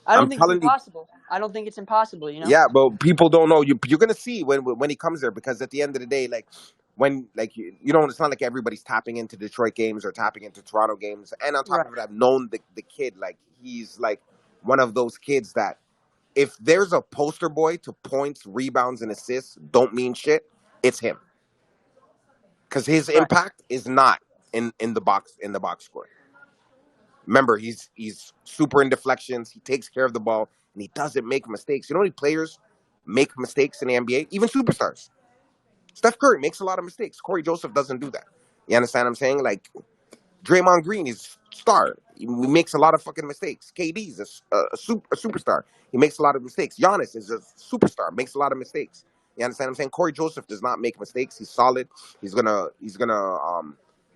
I'm it's telling you. impossible. I don't think it's impossible. You know? Yeah, but people don't know. You're gonna see when he comes there, because at the end of the day, like when like you know, it's not like everybody's tapping into Detroit games or tapping into Toronto games. And on top Right. of it, I've known the kid. Like he's like one of those kids that if there's a poster boy to points, rebounds, and assists don't mean shit, it's him. Because his Right. impact is not in the box score. Remember, he's super in deflections. He takes care of the ball, and he doesn't make mistakes. You know how many players make mistakes in the NBA? Even superstars. Steph Curry makes a lot of mistakes. Corey Joseph doesn't do that. You understand what I'm saying? Like Draymond Green is a star. He makes a lot of fucking mistakes. KD's a superstar. He makes a lot of mistakes. Giannis is a superstar. Makes a lot of mistakes. You understand what I'm saying? Corey Joseph does not make mistakes. He's solid. He's gonna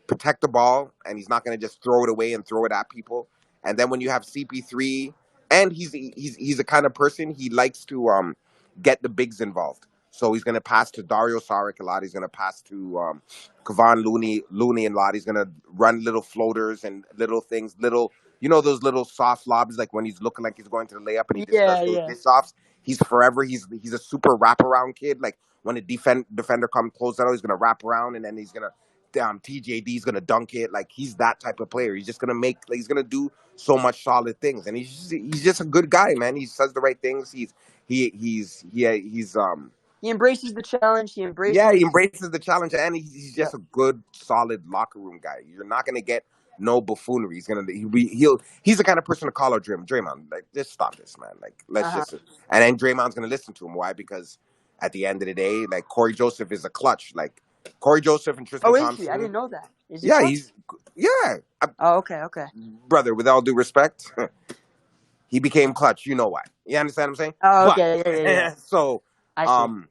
protect the ball, and he's not gonna just throw it away and throw it at people. And then when you have CP3, and he's the kind of person he likes to get the bigs involved. So he's gonna pass to Dario Saric a lot. He's gonna pass to Kevon Looney a lot. He's gonna run little floaters and little things, those little soft lobs, like when he's looking like he's going to the layup and he just does those dish offs. He's forever. He's a super wraparound kid. Like when a defender comes close out, he's gonna wrap around and then he's gonna TJD's gonna dunk it. Like he's that type of player. He's just gonna he's gonna do so much solid things, and he's just a good guy, man. He says the right things. He embraces the challenge. He embraces the challenge, and he's just a good, solid locker room guy. You're not gonna get no buffoonery. He's the kind of person to call out Draymond. Like, just stop this, man. Like, let's just. And then Draymond's gonna listen to him. Why? Because at the end of the day, like Corey Joseph is a clutch. Like Corey Joseph and Tristan Thompson. I didn't know that. Is he clutch? Okay. Brother, with all due respect, he became clutch. You know why? You understand what I'm saying? Oh, okay. Yeah. So, I see.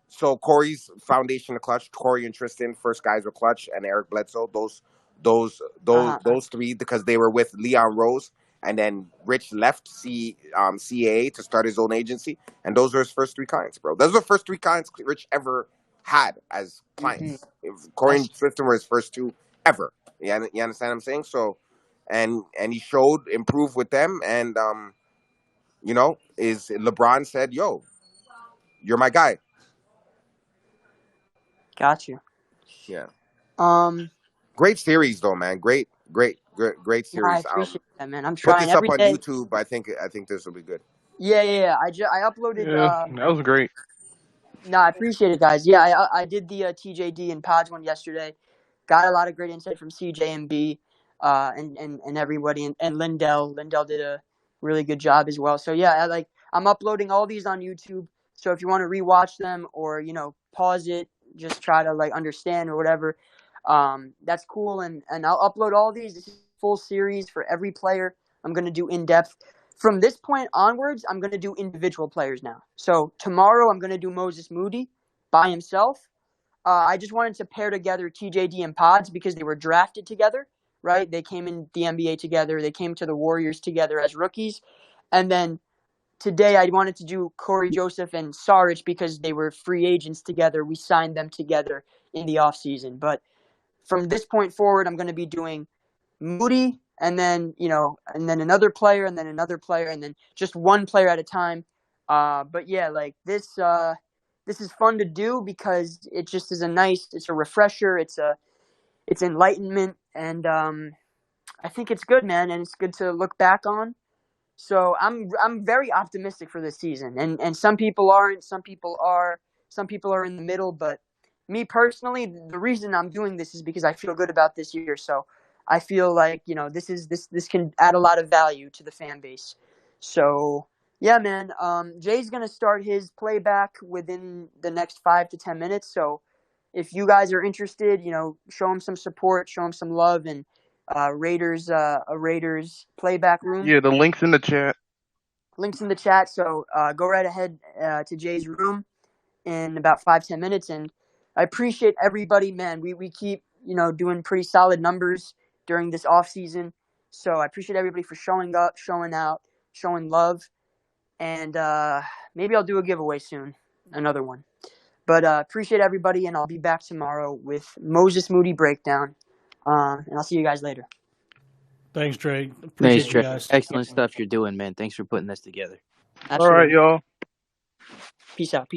So Corey's foundation of clutch. Corey and Tristan, first guys were clutch, and Eric Bledsoe. Those three, because they were with Leon Rose, and then Rich left CAA to start his own agency, and those are his first three clients, bro. Those are the first three clients Rich ever had as clients. Corey and Tristan were his first two ever. You understand what I'm saying? So, and he showed improved with them, and is LeBron said, "Yo, you're my guy." Got you. Yeah. Great series though, man. Great series. I appreciate that, man. I'm Put trying this up every on day. YouTube. I think this will be good. Yeah. I uploaded. Yeah, that was great. No, I appreciate it, guys. Yeah, I did the TJD and Pods one yesterday. Got a lot of great insight from CJ and B, and everybody, and Lindell. Lindell did a really good job as well. So yeah, I'm uploading all these on YouTube. So if you want to rewatch them or pause it, just try to understand or whatever, that's cool. And I'll upload all these. This is a full series for every player. I'm gonna do in depth. From this point onwards, I'm going to do individual players now. So tomorrow, I'm going to do Moses Moody by himself. I just wanted to pair together TJD and Pods because they were drafted together, right? They came in the NBA together. They came to the Warriors together as rookies. And then today, I wanted to do Corey Joseph and Saric because they were free agents together. We signed them together in the offseason. But from this point forward, I'm going to be doing Moody, and then another player, and then another player, and then just one player at a time. But yeah, this is fun to do because it just is it's a refresher, it's enlightenment, and I think it's good, man, and it's good to look back on. So I'm very optimistic for this season, and some people aren't, some people are in the middle, but me personally, the reason I'm doing this is because I feel good about this year. So I feel like, this can add a lot of value to the fan base. So yeah, man. Jay's gonna start his playback within the next 5 to 10 minutes. So if you guys are interested, show him some support, show him some love, and a Raiders Playback Room. Yeah, the link's in the chat. Links in the chat. So go right ahead to Jay's room in about 5-10 minutes, and I appreciate everybody, man. We keep doing pretty solid numbers during this off season, so I appreciate everybody for showing up, showing out, showing love, and maybe I'll do a giveaway soon, another one. But appreciate everybody, and I'll be back tomorrow with Moses Moody breakdown, and I'll see you guys later. Thanks, Dre. Thanks, Appreciate you Dre. guys. Excellent stuff you're doing, man. Thanks for putting this together. All right, y'all. Peace out.